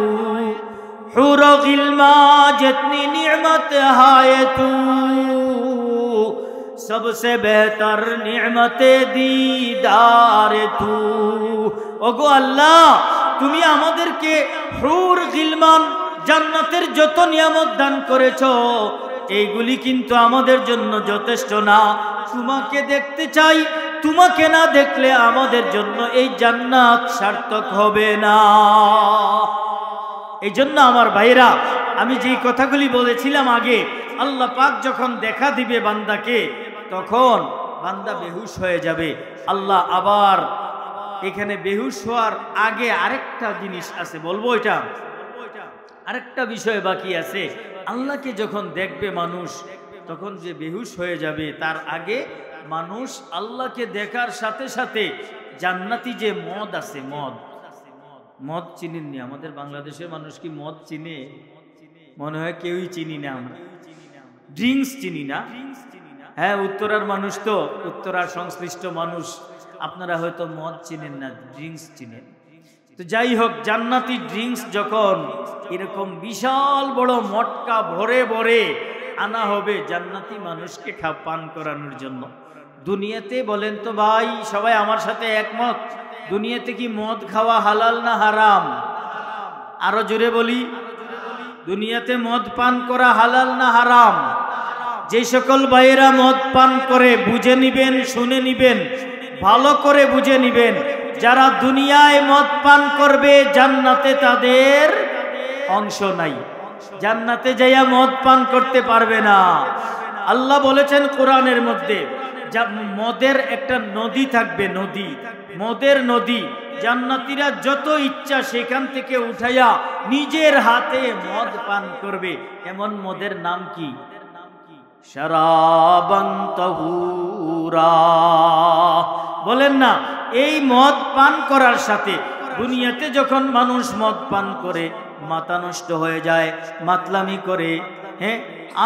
हुर गिल्मा जितनी नियमत हाय तू, सबसे बेहतर नियमत दीदार तू। ओगो अल्लाह, তুমি আমাদেরকে হুর গিলমান জান্নাতের যত নিয়ামত দান করেছো, এইগুলি কিন্তু আমাদের জন্য যথেষ্ট না। তোমাকে দেখতে চাই, তোমাকে না দেখলে আমাদের জন্য এই জান্নাত সার্থক হবে না। এই জন্য আমার ভাইরা, আমি যেই কথাগুলি বলেছিলাম আগে, আল্লাহ পাক যখন দেখা দিবে বান্দাকে, তখন বান্দা বেহুশ হয়ে যাবে। আল্লাহ আবার এখানে বেহুশ হওয়ার আগে আরেকটা জিনিস আছে, বলবো এটা, আরেকটা বিষয় বাকি আছে। আল্লাহকে যখন দেখবে মানুষ, তখন যে বেহুশ হয়ে যাবে, তার আগে মানুষ আল্লাহকে দেখার সাথে সাথে জান্নাতি যে মদ আছে, মদ চিনেননি? আমাদের বাংলাদেশের মানুষ কি মদ চিনে? মনে হয় কেউই চিনি না আমরা। ড্রিঙ্কস চিনি না? হ্যাঁ, উত্তরার মানুষ তো, উত্তরার সংশ্লিষ্ট মানুষ, আপনারা হয়তো মদ চিনেন না, ড্রিঙ্কস চিনেন। তো যাই হোক, জান্নাতি ড্রিঙ্কস যখন এরকম বিশাল বড় মটকা ভরে ভরে আনা হবে জান্নাতি মানুষকে পান করানোর জন্য। দুনিয়াতে বলেন তো ভাই, সবাই আমার সাথে একমত, দুনিয়াতে কি মদ খাওয়া হালাল না হারাম? আরো জোরে বলি, দুনিয়াতে মদ পান করা হালাল না হারাম? যে সকল ভাইয়েরা মদ পান করে বুঝে নিবেন, শুনে নিবেন, ভালো করে বুঝে নিবেন, যারা দুনিয়ায় মদ পান করবে জান্নাতে তাদের অংশ নাই, জান্নাতে যাইয়া মদ পান করতে পারবে না। আল্লাহ বলেছেন কোরআনের মধ্যে, মদের একটা নদী থাকবে, নদী, মদের নদী। জান্নাতীরা যত ইচ্ছা সেখান থেকে উঠাইয়া নিজের হাতে মদ পান করবে। এমন মদের নাম কি? শারাবান তাহুরা। বলেন না, এই মদ পান করার সাথে দুনিয়াতে যখন মানুষ মদ পান করে মাথা নষ্ট হয়ে যায়, মাতলামি করে, হ্যাঁ,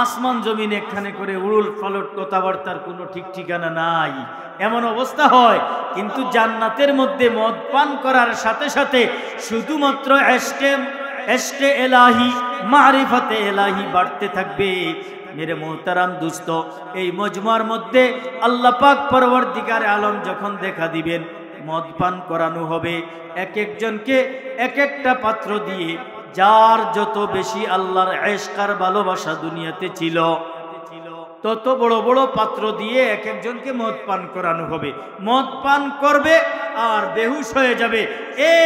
আসমান জমিন এখানে করে উড়ুল পালট কথাবার্তার কোনো ঠিক ঠিকানা নাই, এমন অবস্থা হয়। কিন্তু জান্নাতের মধ্যে মদ পান করার সাথে সাথে শুধুমাত্র এশকে এলাহি, মারিফাতে এলাহি বাড়তে থাকবে। মেরে মোহতারাম দুস্ত, এই মজমার মধ্যে আল্লাহ পাক পরওয়ারদিগার আলম যখন দেখা দিবেন, মদ পান করানো হবে এক একজনকে এক একটা পাত্র দিয়ে। যার যত বেশি আল্লাহর ইশক আর ভালোবাসা দুনিয়াতে ছিল, তত বড় বড় পাত্র দিয়ে এক একজনকে মদ পান করানো হবে। মদ পান করবে আর বেহুশ হয়ে যাবে,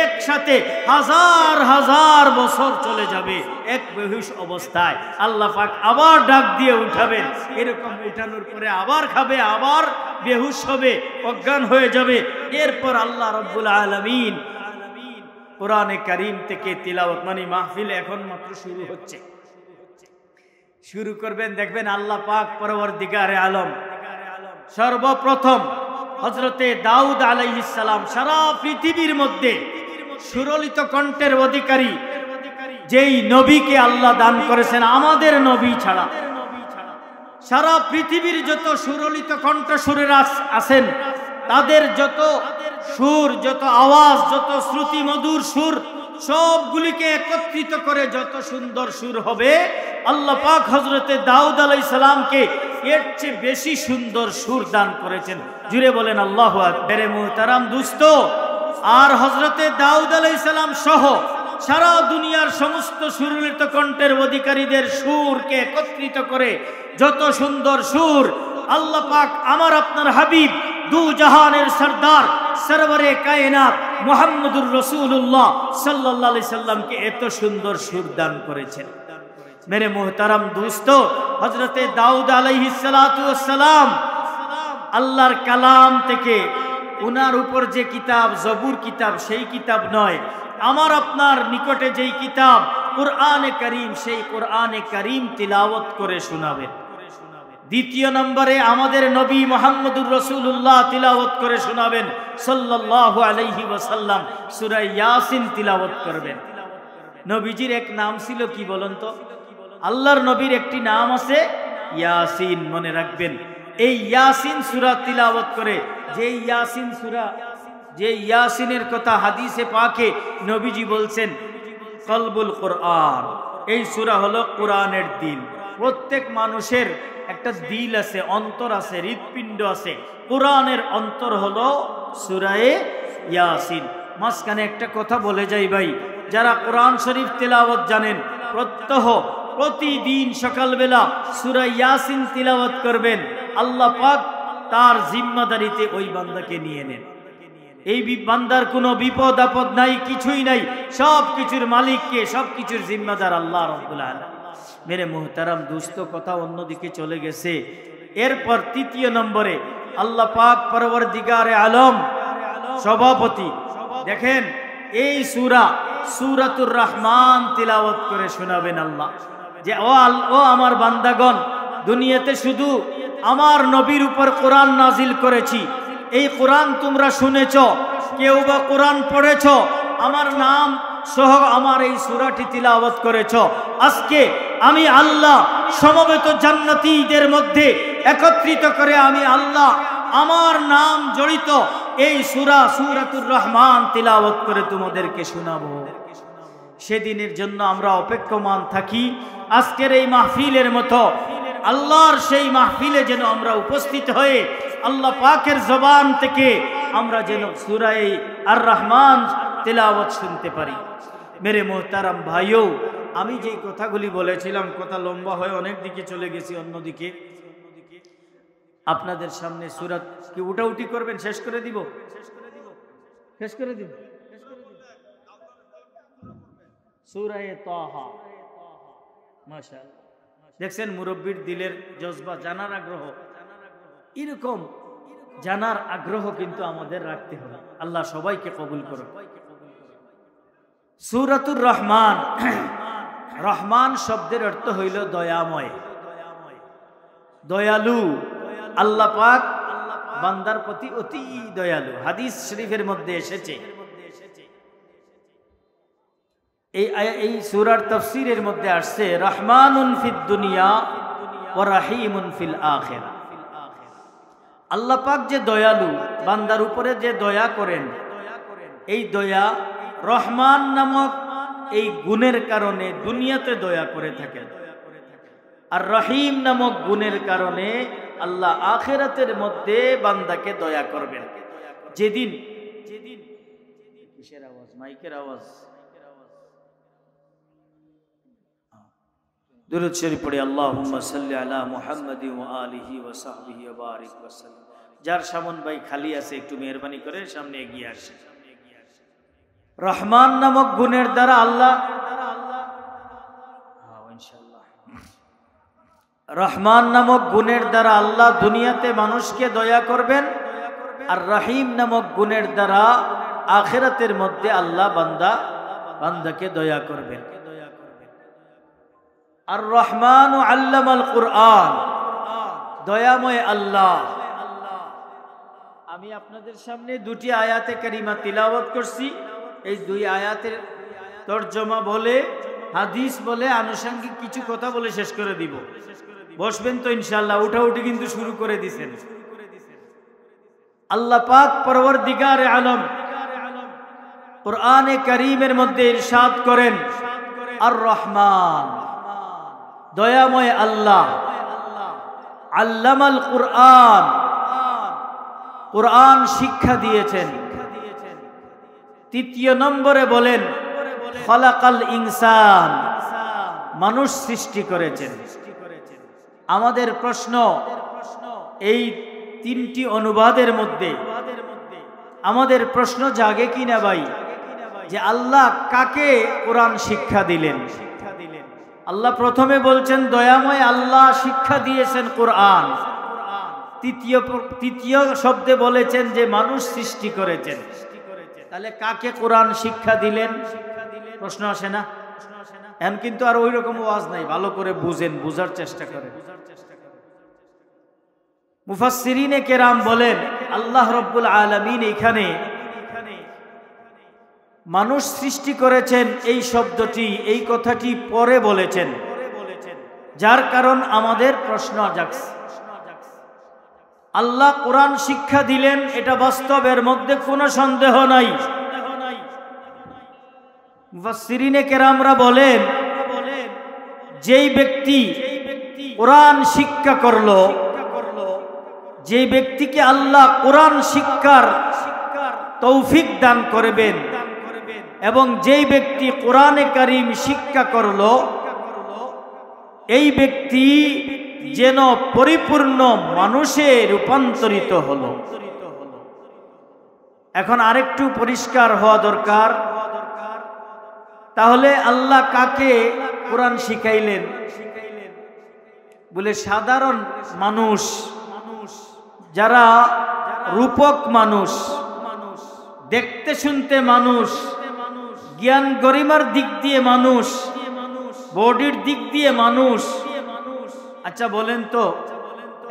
একসাথে হাজার হাজার বছর চলে যাবে এক বেহুশ অবস্থায়। আল্লাহ পাক আবার ডাক দিয়ে উঠাবেন, এরকম উঠানোর পরে আবার খাবে, আবার বেহুশ হবে, অজ্ঞান হয়ে যাবে। এরপর আল্লাহ রাব্বুল আলামিন কোরআনে কারীম থেকে তিলাওয়াত, মানে মাহফিল এখন মাত্র শুরু হচ্ছে, শুরু করবেন। দেখবেন আল্লাহ পাক পরওয়ারদিগারে আলম সর্বপ্রথম হযরতে দাউদ আলাইহিস সালাম, সারা পৃথিবীর মধ্যে সুরলিত কণ্ঠের অধিকারী যেই নবীকে আল্লাহ দান করেছেন, আমাদের নবী ছাড়া সারা পৃথিবীর যত সুরলিত কণ্ঠ সুরেরা আছেন, তাদের যত সুর, যত আওয়াজ, যত শ্রুতি মধুর সুর, সবগুলিকে একত্রিত করে যত সুন্দর সুর হবে, আল্লাহ পাক হযরতে দাউদ আলাইহিস সালামকে এর চেয়ে বেশি সুন্দর সুর দান করেছেন। জুড়ে বলেন আল্লাহু আকবার। মুহতারাম দুস্ত, আর হযরতে দাউদ আলাইহিস সালাম সহ সারা দুনিয়ার সমস্ত সুরলিত কণ্ঠের অধিকারীদের সুরকে একত্রিত করে যত সুন্দর সুর, আল্লাহ পাক আমার আপনার হাবিব দু জাহানের সরদার সরওয়ারে কায়নাত মুহাম্মদুর রাসূলুল্লাহ সাল্লাল্লাহু আলাইহি সাল্লামকে এত সুন্দর সুর দান করেছেন। মেরে মুহতারাম দোস্ত, হযরতে দাউদ আলাইহিস সালাতু ওয়াস সালাম আল্লাহর কালাম থেকে, উনার উপর যে কিতাব জবুর কিতাব, সেই কিতাব নয়, আমার আপনার নিকটে যেই কিতাব কুরআনে কারীম, সেই কুরআনে কারীম তিলাওয়াত করে শোনাবেন। দ্বিতীয় নম্বরে আমাদের নবী মুহাম্মদুর রাসূলুল্লাহ তিলাওয়াত করে শোনাবেন সাল্লাল্লাহু আলাইহি ওয়াসাল্লাম। সূরা ইয়াসিন তিলাওয়াত করবেন। নবীজির এক নাম ছিল কি বলেন তো? আল্লাহর নবীর একটি নাম আছে ইয়াসিন, মনে রাখবেন। এই ইয়াসিন সূরা তিলাওয়াত করে, যে ইয়াসিন সূরা, যে ইয়াসিনের কথা হাদিসে পাকে নবীজি বলছেন কলবুল কোরআন, এই সূরা হলো কোরআনের দিল। প্রত্যেক মানুষের একটা দিল আছে, অন্তর আছে, হৃৎপিণ্ড আছে। কোরআনের অন্তর হলো সূরায়ে ইয়াসিন। মাঝখানে একটা কথা বলে যাই ভাই, যারা কোরআন শরীফ তেলাওয়াত জানেন, প্রতিদিন সকালবেলা সূরা ইয়াসিন তিলাওয়াত করবেন। আল্লাহ পাক তার জিম্মাদারিতে ওই বান্দাকে নিয়ে নেন। এই বান্দার কোনো বিপদ আপদ নাই, কিছুই নাই, সব কিছুর মালিককে, সব কিছুর জিম্মাদার আল্লাহ রাব্বুল আলামিন। মেরে মুহতারাম দোস্ত, কথা অন্যদিকে চলে গেছে। এরপর তৃতীয় নম্বরে আল্লাহ পাক পরওয়ারদিগারে আলম সভাপতি, দেখেন এই সূরা সূরাতুর রহমান তিলাওয়াত করে শোনাবেন আল্লাহ, যে ও আমার বান্দাগণ, দুনিয়াতে শুধু আমার নবীর উপর কোরআন নাজিল করেছি, এই কোরআন তোমরা শুনেছ, কেউ বা কোরআন পড়েছ, আমার নাম সহ আমার এই সূরাটি তিলাওয়াত করেছ। আজকে আমি আল্লাহ সমবেত জান্নাতীদের মধ্যে একত্রিত করে আমি আল্লাহ আমার নাম জড়িত এই সূরা সূরাতুর রহমান তিলাওয়াত করে তোমাদেরকে শোনাবো। সেদিনের জন্য আমরা অপেক্ষমান থাকি। আজকের এই মাহফিলের মতো আল্লাহর সেই মাহফিলে যেন আমরা উপস্থিত হয়ে আল্লাহ পাকের জবান থেকে আমরা যেন সূরা আর রহমান তিলাওয়াত শুনতে পারি। মেরে মোহতারাম ভাইও, আমি যে কথাগুলি বলেছিলাম, কথা লম্বা হয়ে অনেক দিকে চলে গেছি, অন্যদিকে আপনাদের সামনে সূরা কি উঠাউটি করবেন? শেষ করে দিব, শেষ করে দিব সূরা তাহা। মাশাআল্লাহ, দেখছেন মুরব্বির দিলের জজবা, জানার আগ্রহ। এরকম জানার আগ্রহ কিন্তু আমাদের রাখতে হবে। আল্লাহ সবাইকে কবুল করুন। সূরাতুর রহমান, রহমান শব্দের অর্থ হইল দয়াময়, দয়ালু। আল্লাহ পাক বান্দার প্রতি অতি দয়ালু। হাদিস শরীফের মধ্যে এসেছে, এই সূরার তাফসীরের মধ্যে আসছে রহমানুন ফিদ দুনিয়া ওয়া রাহিমুন ফিল আখিরা। আল্লাহ পাক যে দয়ালু, বান্দার উপরে যে দয়া করেন, এই দয়া রহমান নামক এই গুণের কারণে দুনিয়াতে দয়া করে থাকেন, আর রহিম নামক গুণের কারণে আল্লাহ আখিরাতের মধ্যে বান্দাকে দয়া করবেন। যেদিন কিসের আওয়াজ? মাইকের আওয়াজ। দুরূদ শরীফ পড়ে আল্লাহুম্মা সাল্লি আলা মুহাম্মাদি ওয়া আলিহি ওয়া সাহবিহি ওয়া বারিক ওয়া সাল্লাম। যার সামন ভাই খালি আছে একটু মেহেরবানি করে সামনে এগিয়ে আসে। রহমান নামক গুণের দ্বারা আল্লাহ, রহমান নামক গুণের দ্বারা আল্লাহ দুনিয়াতে মানুষকে দয়া করবেন, আর রহিম নামক গুণের দ্বারা আখিরাতের মধ্যে আল্লাহ বান্দাকে দয়া করবেন। আর রহমান আল্লামাল কুরআন, দয়াময় আল্লাহ। আমি আপনাদের সামনে দুটি আয়াতে কারিমা তিলাওয়াত করছি। এই দুই আয়াতের তরজমা বলে, হাদিস বলে, আনুষঙ্গিক কিছু কথা বলে শেষ করে দিব। বসবেন তো ইনশাআল্লাহ? উঠাউঠি কিন্তু শুরু করে দিয়েছেন। আল্লাহ পাক পরওয়ারদিগারে আলম কুরআনে কারীমের মধ্যে ইরশাদ করেন, আর রহমান, দয়াময় আল্লাহ, আল্লামাল কুরআন, কুরআন শিক্ষা দিয়েছেন। তৃতীয় নম্বরে বলেন খলাকাল ইনসান, মানুষ সৃষ্টি করেছেন। আমাদের প্রশ্ন, এই তিনটি অনুবাদের মধ্যে আমাদের প্রশ্ন জাগে কিনা ভাই, যে আল্লাহ কাকে কোরআন শিক্ষা দিলেন? আল্লাহ প্রথমে বলছেন দয়াময় আল্লাহ শিক্ষা দিয়েছেন কোরআন। তৃতীয় শব্দে বলেছেন যে মানুষ সৃষ্টি করেছেন। তাহলে কাকে কোরআন শিক্ষা দিলেন? প্রশ্ন আসে না? এখন কিন্তু আর ওই রকম ওয়াজ নাই, ভালো করে বুঝেন, বুঝার চেষ্টা করেন। মুফাসসিরিনে কেরাম বলেন আল্লাহ রব্বুল আলামিন এখানে মানুষ সৃষ্টি করেছেন এই শব্দটি, এই কথাটি পরে বলেছেন, যার কারণ আমাদের প্রশ্ন জাগছে। আল্লাহ কোরআন শিক্ষা দিলেন, এটা বাস্তবের মধ্যে কোনো সন্দেহ নাই। মুফাসসিরিনে কেরামরা বলেন যেই ব্যক্তি কোরআন শিক্ষা করলো, যে ব্যক্তিকে আল্লাহ কোরআন শিক্ষার তৌফিক দান করবেন, এবং যেই ব্যক্তি কোরআনে কারীম শিক্ষা করলো, এই ব্যক্তি যেন পরিপূর্ণ মানুষে রূপান্তরিত হলো। এখন আরেকটু পরিষ্কার হওয়া দরকার, তাহলে আল্লাহ কাকে কোরআন শিখাইলেন? বলে সাধারণ মানুষ, যারা রূপক মানুষ, দেখতে শুনতে মানুষ, জ্ঞান গরিমার দিক দিয়ে মানুষ, বডির দিক দিয়ে মানুষ। আচ্ছা বলেন তো,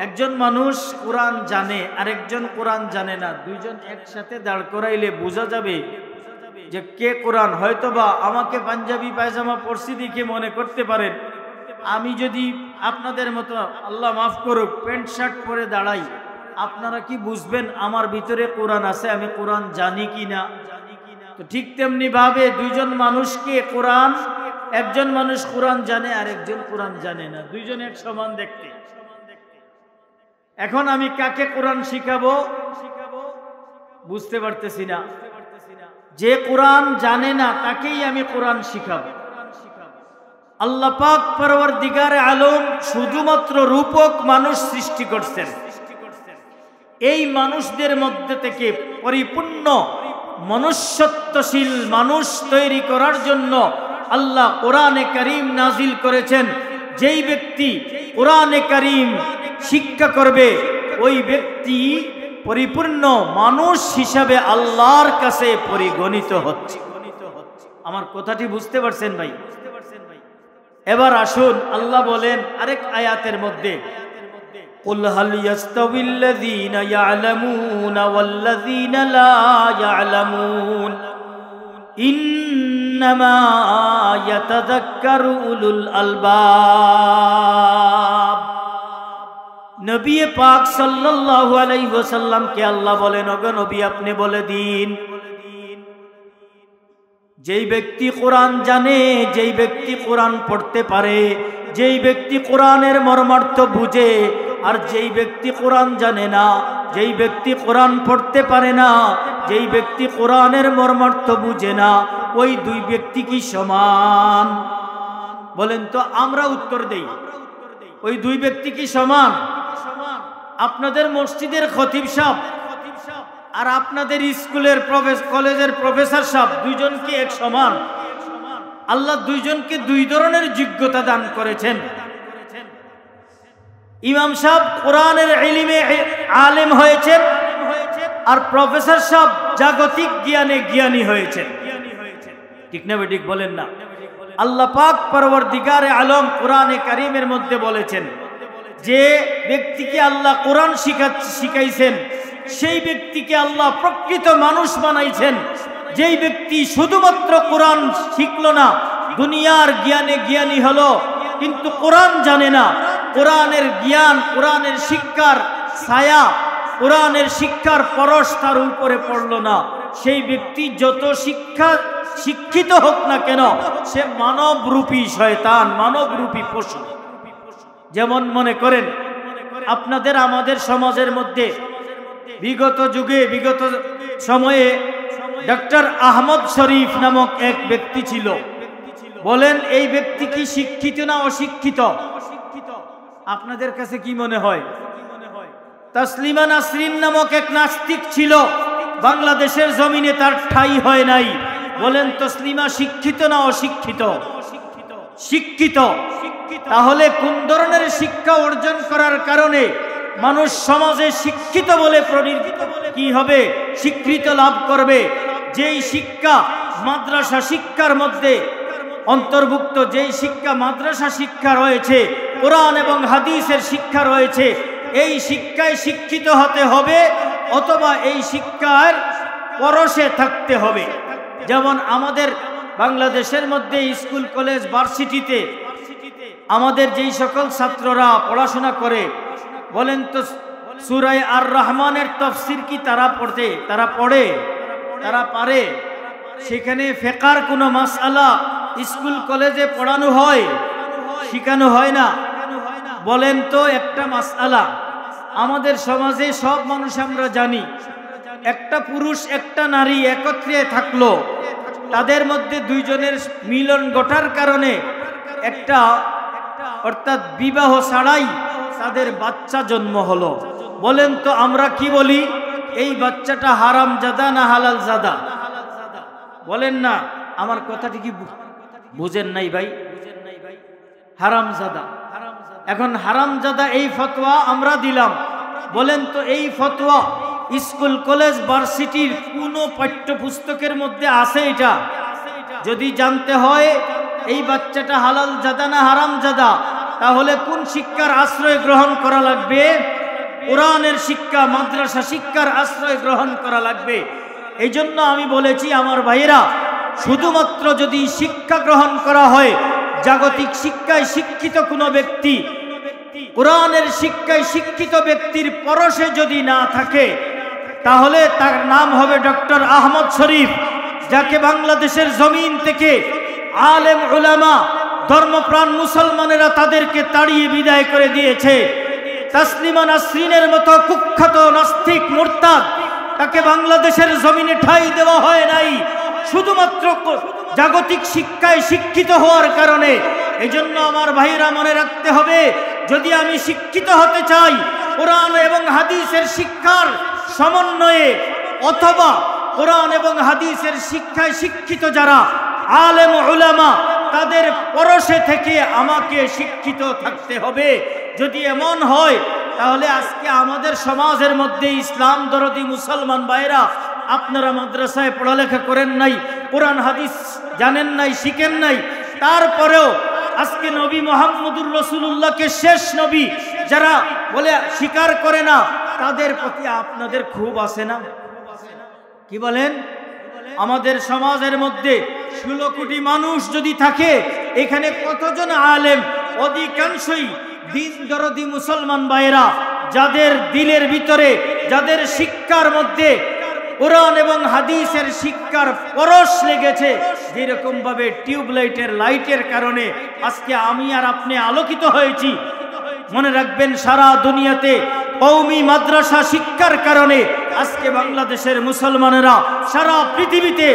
একজন মানুষ কোরআন জানে আর একজন কোরআন জানে না, দুইজন একসাথে দাঁড় করাইলে বোঝা যাবে যে কে কোরআন? হয়তোবা আমাকে পাঞ্জাবি পায়জামা পরছি দেখে মনে করতে পারেন, আমি যদি আপনাদের মতো, আল্লাহ মাফ করুক, প্যান্ট শার্ট পরে দাঁড়াই, আপনারা কি বুঝবেন আমার ভিতরে কোরআন আছে, আমি কোরআন জানি কি না? তো ঠিক তেমনি ভাবে দুইজন মানুষকে কোরআন, একজন মানুষ কোরআন জানে আর একজন কোরআন জানে না, দুইজন এক সমান দেখতে। এখন আমি কাকে কোরআন শিখাবো বুঝতে পারতেছি না। যে কোরআন জানে না তাকেই আমি কোরআন শিখাবো। আল্লাহ পাক পরওয়ারদিগারে আলম শুধুমাত্র রূপক মানুষ সৃষ্টি করছেন। এই মানুষদের মধ্যে থেকে পরিপূর্ণ মনুষ্যত্বশীল মানুষ তৈরি করার জন্য আল্লাহ কোরআনে কারীম নাজিল করেছেন। যেই ব্যক্তি কোরআনে কারীম শিক্ষা করবে, ওই ব্যক্তি পরিপূর্ণ মানুষ হিসাবে আল্লাহর কাছে পরিগণিত হচ্ছে। আমার কথাটি বুঝতে পারছেন ভাই? এবার আসুন, আল্লাহ বলেন আরেক আয়াতের মধ্যে, কুল হাল ইয়াস্তাবিল্লাযীনা ইয়ালামুনা ওয়াল্লাযীনা লা ইয়ালামুন ইন্নামা ইয়াতাযাক্কারু উলুল আলবাব। নবী পাক সাল্লাল্লাহু আলাইহি ওয়াসাল্লামকে আল্লাহ বলেন, ওগো নবী আপনি বলে দিন, যেই ব্যক্তি কোরআন জানে, যেই ব্যক্তি কোরআন পড়তে পারে, যেই ব্যক্তি কোরআনের মর্মার্থ বুঝে, আর যেই ব্যক্তি কোরআন জানে না, যেই ব্যক্তি কোরআন পড়তে পারে না, যেই ব্যক্তি কোরআনের মর্মার্থ বুঝে না, ওই দুই ব্যক্তি কি সমান? বলেন তো, আমরা উত্তর দেই, ওই দুই ব্যক্তি কি সমান? আপনাদের মসজিদের খতিব সাহেব আর আপনাদের স্কুলের কলেজের প্রফেসর সাহেব দুইজন কি এক সমান? আল্লাহ দুইজনকে দুই ধরনের যোগ্যতা দান করেছেন। ইমাম সাহেব কোরআনের ইলমে আলেম হয়েছেন, আর প্রফেসর সাহেব জাগতিক জ্ঞানে জ্ঞানী হয়েছেন। ঠিক না বেঠিক বলেন না? আল্লাহ পাক পরওয়ারদিগারে আলম কোরআনে কারীমের মধ্যে বলেছেন, যে ব্যক্তিকে আল্লাহ কোরআন শিখাইছেন সেই ব্যক্তিকে আল্লাহ প্রকৃত মানুষ বানাইছেন। যেই ব্যক্তি শুধুমাত্র কোরআন শিখলো না, দুনিয়ার জ্ঞানে জ্ঞানী হলো, কিন্তু কোরআন জানে না, কোরআনের জ্ঞান, কোরআনের শিক্ষার ছায়া, কোরআনের শিক্ষার পরশ তার উপরে পড়লো না, সেই ব্যক্তি যত শিক্ষিত হোক না কেন, সে মানবরূপী শয়তান, মানবরূপী পশু। যেমন মনে করেন আপনাদের আমাদের সমাজের মধ্যে বিগত যুগে, বিগত সময়ে ডক্টর আহমদ শরীফ নামক এক ব্যক্তি ছিল। বলেন এই ব্যক্তি কি শিক্ষিত না অশিক্ষিত? আপনাদের কাছে কি মনে হয়? তাসলিমা নাসরিন নামক এক নাস্তিক ছিল, বাংলাদেশের জমিনে তার ঠাঁই হয় নাই। বলেন তসলিমা শিক্ষিত না অশিক্ষিত? শিক্ষিত। তাহলে কোন ধরনের শিক্ষা অর্জন করার কারণে মানুষ সমাজে শিক্ষিত বলে কি হবে? স্বীকৃতি লাভ করবে। যেই শিক্ষা মাদ্রাসা শিক্ষার মধ্যে অন্তর্ভুক্ত, যেই শিক্ষা মাদ্রাসা শিক্ষা রয়েছে, কোরআন এবং হাদিসের শিক্ষা রয়েছে, এই শিক্ষায় শিক্ষিত হতে হবে, অথবা এই শিক্ষার পরশে থাকতে হবে। যেমন আমাদের বাংলাদেশের মধ্যে স্কুল, কলেজ, ভার্সিটিতে আমাদের যেই সকল ছাত্ররা পড়াশোনা করে, বলেন তো সূরা আর রহমানের তাফসীর কি তারা পড়ে? তারা পারে? সেখানে ফিকহের কোনো মাসআলা স্কুল কলেজে পড়ানো হয়? শেখানো হয় না। বলেন তো একটা মাসআলা আমাদের সমাজে সব মানুষ আমরা জানি, একটা পুরুষ একটা নারী একত্রে থাকলো, তাদের মধ্যে দুইজনের মিলন ঘটার কারণে একটা, অর্থাৎ বিবাহ ছাড়াই তাদের বাচ্চা জন্ম হলো। বলেন তো আমরা কি বলি? এই বাচ্চাটা হারামজাদা না হালাল জাদা? বলেন না। আমার কথাটি কি বুঝেন নাই ভাই? হারামজাদা। এখন হারামজাদা এই ফতোয়া আমরা দিলাম। বলেন তো এই ফতোয়া স্কুল, কলেজ, ভার্সিটির কোন পাঠ্যপুস্তকের মধ্যে আছে? এটা যদি জানতে হয় এই বাচ্চাটা হালাল জাদা না হারাম জাদা, তাহলে কোন শিক্ষার আশ্রয় গ্রহণ করা লাগবে? কোরআনের শিক্ষা, মাদ্রাসা শিক্ষার আশ্রয় গ্রহণ করা লাগবে। এই জন্য আমি বলেছি আমার ভাইয়েরা, শুধুমাত্র যদি শিক্ষা গ্রহণ করা হয়, জাগতিক শিক্ষায় শিক্ষিত কোনো ব্যক্তি কোরআনের শিক্ষায় শিক্ষিত ব্যক্তির পরশে যদি না থাকে, তাহলে তার নাম হবে ডক্টর আহমদ শরীফ, যাকে বাংলাদেশের জমিন থেকে আলেম উলামা, ধর্মপ্রাণ মুসলমানেরা তাদেরকে তাড়িয়ে বিদায় করে দিয়েছে। তাসলিমা নাসরিনের মতো কুখ্যাত নাস্তিক মুরতাদ, তাকে বাংলাদেশের জমিনে ঠাঁই দেওয়া হয় নাই, শুধুমাত্র জাগতিক শিক্ষায় শিক্ষিত হওয়ার কারণে। এই জন্য আমার ভাইরা মনে রাখতে হবে, যদি আমি শিক্ষিত হতে চাই কোরআন এবং হাদিসের শিক্ষার সমন্বয়ে, অথবা কোরআন এবং হাদিসের শিক্ষায় শিক্ষিত যারা আলেম উলামা, তাদের পরশে থেকে আমাকে শিক্ষিত থাকতে হবে। যদি এমন হয় তাহলে আজকে আমাদের সমাজের মধ্যে ইসলাম দরদি মুসলমান ভাইরা, আপনারা মাদ্রাসায় পড়ালেখা করেন নাই, কোরআন হাদিস জানেন নাই, শিখেন নাই, তারপরেও আজকে নবী মুহাম্মদুর রাসূলুল্লাহকে শেষ নবী যারা বলে স্বীকার করে না, তাদের প্রতি আপনাদের খুব আছে না? কি বলেন? আমাদের সমাজের মধ্যে 16 কোটি মানুষ যদি থাকে, এখানে কতজন আলেম? অধিকাংশই দিন দরদি মুসলমান ভাইরা, যাদের দিলের ভিতরে, যাদের শিক্ষার মধ্যে কোরআন এবং হাদিসের শিক্ষার পরশ লেগেছে। যেরকম ভাবে টিউবলাইটের লাইটের কারণে আজকে আমি আর আপনি আলোকিত হয়েছি, মনে রাখবেন সারা দুনিয়াতে কওমি মাদ্রাসা শিক্ষার কারণে আজকে বাংলাদেশের মুসলমানেরা সারা পৃথিবীতে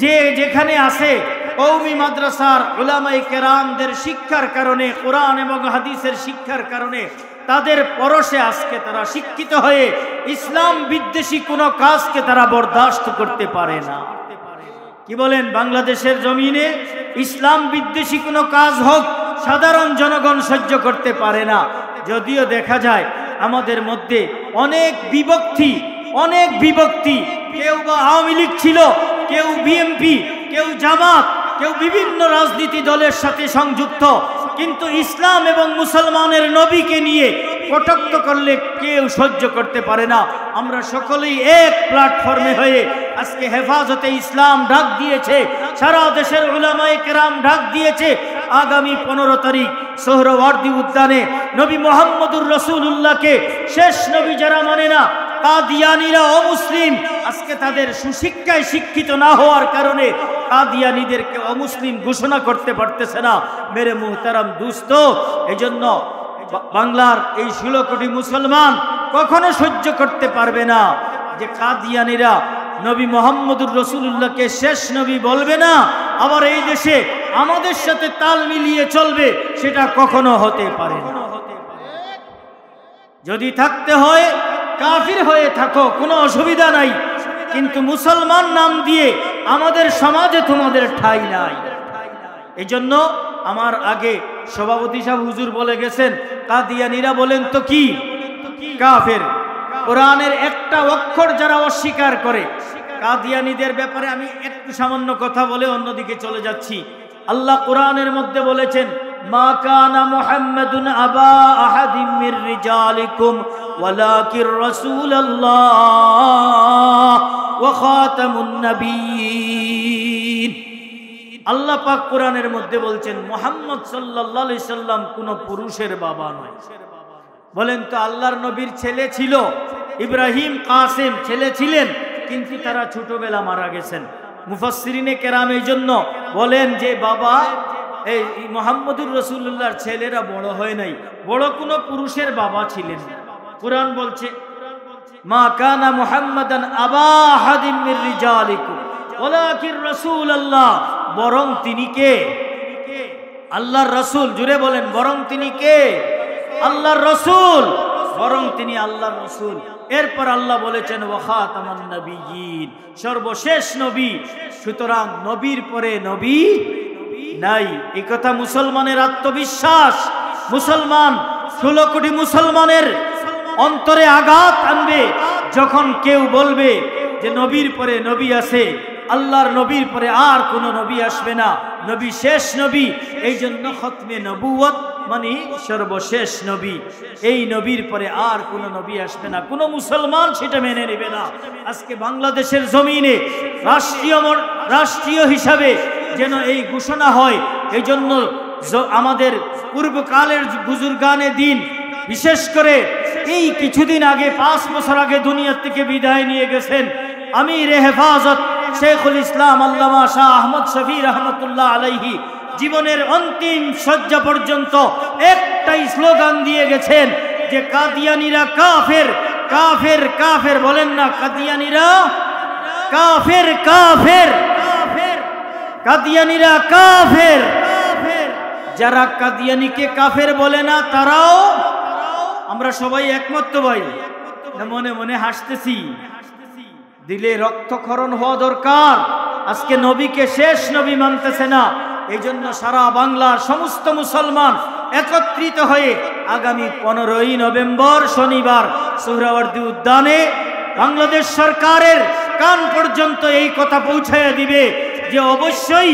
যে যেখানে আছে, কওমি মাদ্রাসার উলামায়ে কেরামদের শিক্ষার কারণে, কোরআন এবং হাদিসের শিক্ষার কারণে তাদের পরশে আজকে তারা শিক্ষিত হয়ে ইসলাম বিদ্বেষী কোনো কাজকে তারা বরদাস্ত করতে পারে না। কি বলেন? বাংলাদেশের জমিনে ইসলাম বিদ্বেষী কোনো কাজ হোক, সাধারণ জনগণ সহ্য করতে পারে না। যদিও দেখা যায় আমাদের মধ্যে অনেক বিভক্তি, কেউ বা আওয়ামী লীগ ছিল, কেউ বিএনপি, কেউ জামাত, কেউ বিভিন্ন রাজনীতি দলের সাথে সংযুক্ত, কিন্তু ইসলাম এবং মুসলমানের নবীকে নিয়ে কটাক্ষ করলে কেউ সহ্য করতে পারে না। আমরা সকলেই এক প্ল্যাটফর্মে হয়ে আজকে হেফাজতে ইসলাম ডাক দিয়েছে, সারা দেশের উলামায়ে কেরাম ডাক দিয়েছে। আগামী 15 তারিখ সোহরাওয়ার্দী উদ্যানে নবী মুহাম্মদুর রাসূলুল্লাহকে শেষ নবী যারা মানে না, কাদিয়ানীরা অমুসলিম, আজকে তাদের সুশিক্ষায় শিক্ষিত না হওয়ার কারণে কাদিয়ানীদেরকে অমুসলিম ঘোষণা করতে পারতেছে না। মেরে মুহতারাম দুস্ত, এজন্য বাংলার এই 16 কোটি মুসলমান কখনো সহ্য করতে পারবে না যে কাদিয়ানীরা নবী মুহাম্মদুর রাসূলুল্লাহকে শেষ নবী বলবে না, আবার এই দেশে আমাদের সাথে তাল মিলিয়ে চলবে, সেটা কখনো হতে পারে না। যদি থাকতে হয় কাফির হয়ে থাকো, কোনো অসুবিধা নাই, কিন্তু মুসলমান নাম দিয়ে আমাদের সমাজে তোমাদের ঠাঁই নাই। এজন্য আমার আগে সভাপতি সাহেব হুজুর বলে গেছেন, কাদিয়ানীরা বলেন তো কি? কাফের। কোরআনের একটা অক্ষর যারা অস্বীকার করে, কাদিয়ানীদের ব্যাপারে আমি একটু সামান্য কথা বলে অন্যদিকে চলে যাচ্ছি। আল্লাহ কোরআনের মধ্যে বলেছেন, মা কানা মুহাম্মাদুন আবা আহাদিম মির রিজালিকুম ওয়ালাকির রাসূলুল্লাহ ওয়া খাতামুন নবিয়্যিন। আল্লাহ পাক কোরআনের মধ্যে বলছেন মুহাম্মদ সাল্লাল্লাহু আলাইহি সাল্লাম কোন পুরুষের বাবা নয়। বলেন তো, আল্লাহর নবীর ছেলে ছিল, ইব্রাহিম কাসেম ছেলে ছিলেন, কিন্তু তারা ছোটবেলা মারা গেছেন। মুফাসসিরিনে কেরাম এই জন্য বলেন যে বাবা এই মুহাম্মদুর রাসূলুল্লাহর ছেলেরা বড় হয় নাই, বড় কোনো পুরুষের বাবা ছিলেন। কোরআন বলছে, মা কানা মুহাম্মাদান আবা আহাদিম মির রিজালিকুম ওয়ালাকির রাসূলুল্লাহ, বরং তিনি কে? আল্লাহর রাসূল। জুড়ে বলেন, বরং তিনি কে? আল্লাহর রাসূল, বরং তিনি আল্লাহর রাসূল। এরপর আল্লাহ বলেছেন ওয়া খাতামুন নবিয়্যিন, সর্বশেষ নবী। সুতরাং নবীর পরে নবী নাই। এই কথা মুসলমানের আত্মবিশ্বাস, মুসলমান 16 কোটি মুসলমানের অন্তরে আঘাত আনবে যখন কেউ বলবে যে নবীর পরে নবী আছে, আল্লাহর নবীর পরে আর কোন নবী আসবে না, নবী শেষ নবী। এই জন্য খতমে নবুয়ত মানে সর্বশেষ নবী, এই নবীর পরে আর কোন নবী আসবে না। কোন মুসলমান সেটা মেনে নেবে না। আজকে বাংলাদেশের জমিনে রাষ্ট্রীয় হিসাবে যেন এই ঘোষণা হয়। এই জন্য আমাদের পূর্বকালের বুজুর্গানে দিন, বিশেষ করে এই কিছুদিন আগে 5 বছর আগে দুনিয়া থেকে বিদায় নিয়ে গেছেন আমির হেফাজত শেখুল ইসলাম আল্লামা শাহ আহমদ শফি রহমতুল্লাহ আলাইহি, জীবনের অন্তিম শয্যা পর্যন্ত একটাই স্লোগান দিয়ে গেছেন যে কাদিয়ানীরা কাফের, কাফের, কাফের। বলেন না, কাদিয়ানীরা কাফের, কাফের, কাদিয়ানীরা কাফের। যারা কাদিয়ানীকে কাফের বলে না তারাও, আমরা সবাই একমত তো ভাই? মনে মনে হাসতেছি, দিলে রক্তক্ষরণ হওয়া দরকার। আজকে নবীকে শেষ নবী মানতেছে না। এই জন্য সারা বাংলার সমস্ত মুসলমান একত্রিত হয়ে আগামী 15ই নভেম্বর শনিবার সোহরাওয়ার্দী উদ্যানে বাংলাদেশ সরকারের কান পর্যন্ত এই কথা পৌঁছায়া দিবে যে অবশ্যই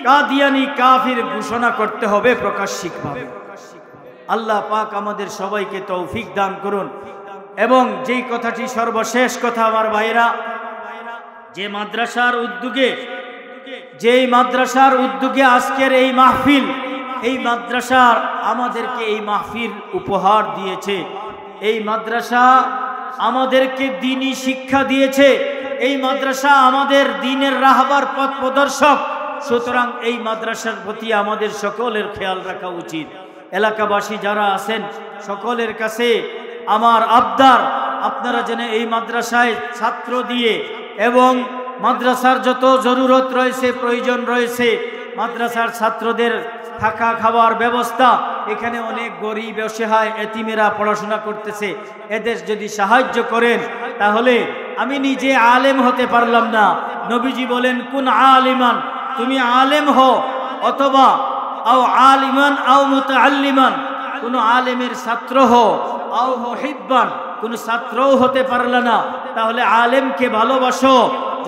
কাদিয়ানি কাফির ঘোষণা করতে হবে প্রকাশ্যিকভাবে। আল্লাহ পাক আমাদের সবাইকে তৌফিক দান করুন। এবং যেই কথাটি সর্বশেষ কথা আমার ভাইরা, যে মাদ্রাসার উদ্যোগে আজকের এই মাহফিল, এই মাদ্রাসার আমাদেরকে এই মাহফিল উপহার দিয়েছে, এই মাদ্রাসা আমাদেরকে দ্বীনি শিক্ষা দিয়েছে, এই মাদ্রাসা আমাদের দ্বীনের রাহবার পথ প্রদর্শক। সুতরাং এই মাদ্রাসার প্রতি আমাদের সকলের খেয়াল রাখা উচিত। এলাকাবাসী যারা আছেন সকলের কাছে আমার আবদার, আপনারা যেন এই মাদ্রাসায় ছাত্র দিয়ে এবং মাদ্রাসার যত জরুরত রয়েছে, প্রয়োজন রয়েছে, মাদ্রাসার ছাত্রদের থাকা খাওয়ার ব্যবস্থা, এখানে অনেক গরিব অসহায় এতিমেরা পড়াশোনা করতেছে, এদের যদি সাহায্য করেন তাহলে আমি নিজে আলেম হতে পারলাম না। নবীজি বলেন কুন আলিমান, তুমি আলেম হও অথবা আও আলিমান আও মুতাআল্লিমান, কোন আলেমের ছাত্র হও, আও মুহিব্বান, কোন ছাত্রও হতে পারলা না, তাহলে আলেমকে ভালোবাসো।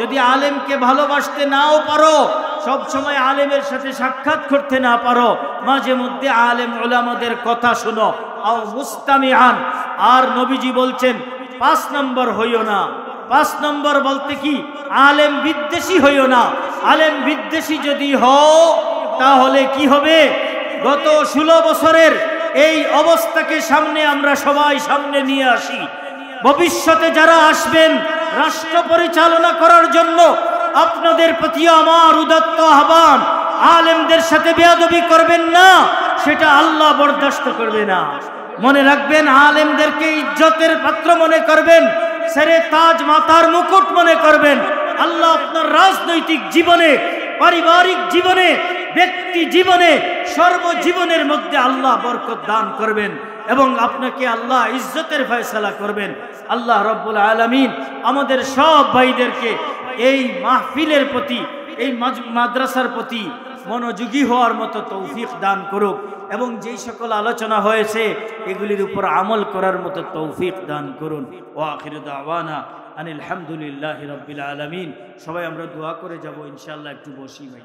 যদি আলেমকে ভালোবাসতে নাও পারো, সব সময় আলেমের সাথে সাক্ষাৎ করতে না পারো, মাঝে মধ্যে আলেম উলামাদের কথা শুনো। আও মুস্তামিআন, আর নবীজি বলছেন 5 নম্বর হইও না। 5 নম্বর বলতে কি, আলেম বিদ্বেষী হইও না। আলেম বিদ্বেষী যদি হও তাহলে কি হবে? গত 16 বছরের এই অবস্থাকে সামনে আমরা সবাই সামনে নিয়ে আসি। ভবিষ্যতে যারা আসবেন রাষ্ট্র পরিচালনা করার জন্য, আপনাদের প্রতি আমার উদাত্ত আহ্বান, আলেমদের সাথে বেয়াদবি করবেন না, সেটা আল্লাহ বরদাস্ত করবে না। মনে রাখবেন, আলেমদেরকে ইজ্জতের পাত্র মনে করবেন, সেরে তাজ মাথার মুকুট মনে করবেন। আল্লাহ আপনার রাজনৈতিক জীবনে, পারিবারিক জীবনে, ব্যক্তি জীবনে, সর্বজীবনের মধ্যে আল্লাহ বরকত দান করবেন এবং আপনাকে আল্লাহ ইজ্জতের ফয়সালা করবেন। আল্লাহ রব্বুল আলামিন আমাদের সব ভাইদেরকে এই মাহফিলের প্রতি, এই মাদ্রাসার প্রতি মনোযোগী হওয়ার মতো তৌফিক দান করুক এবং যেই সকল আলোচনা হয়েছে এগুলির উপর আমল করার মতো তৌফিক দান করুন। ওয়া আখিরু দাওয়ানা আনিল হামদুলিল্লাহি রাব্বিল আলামিন। সবাই আমরা দোয়া করে যাব ইনশাআল্লাহ। একটু বসি ভাই।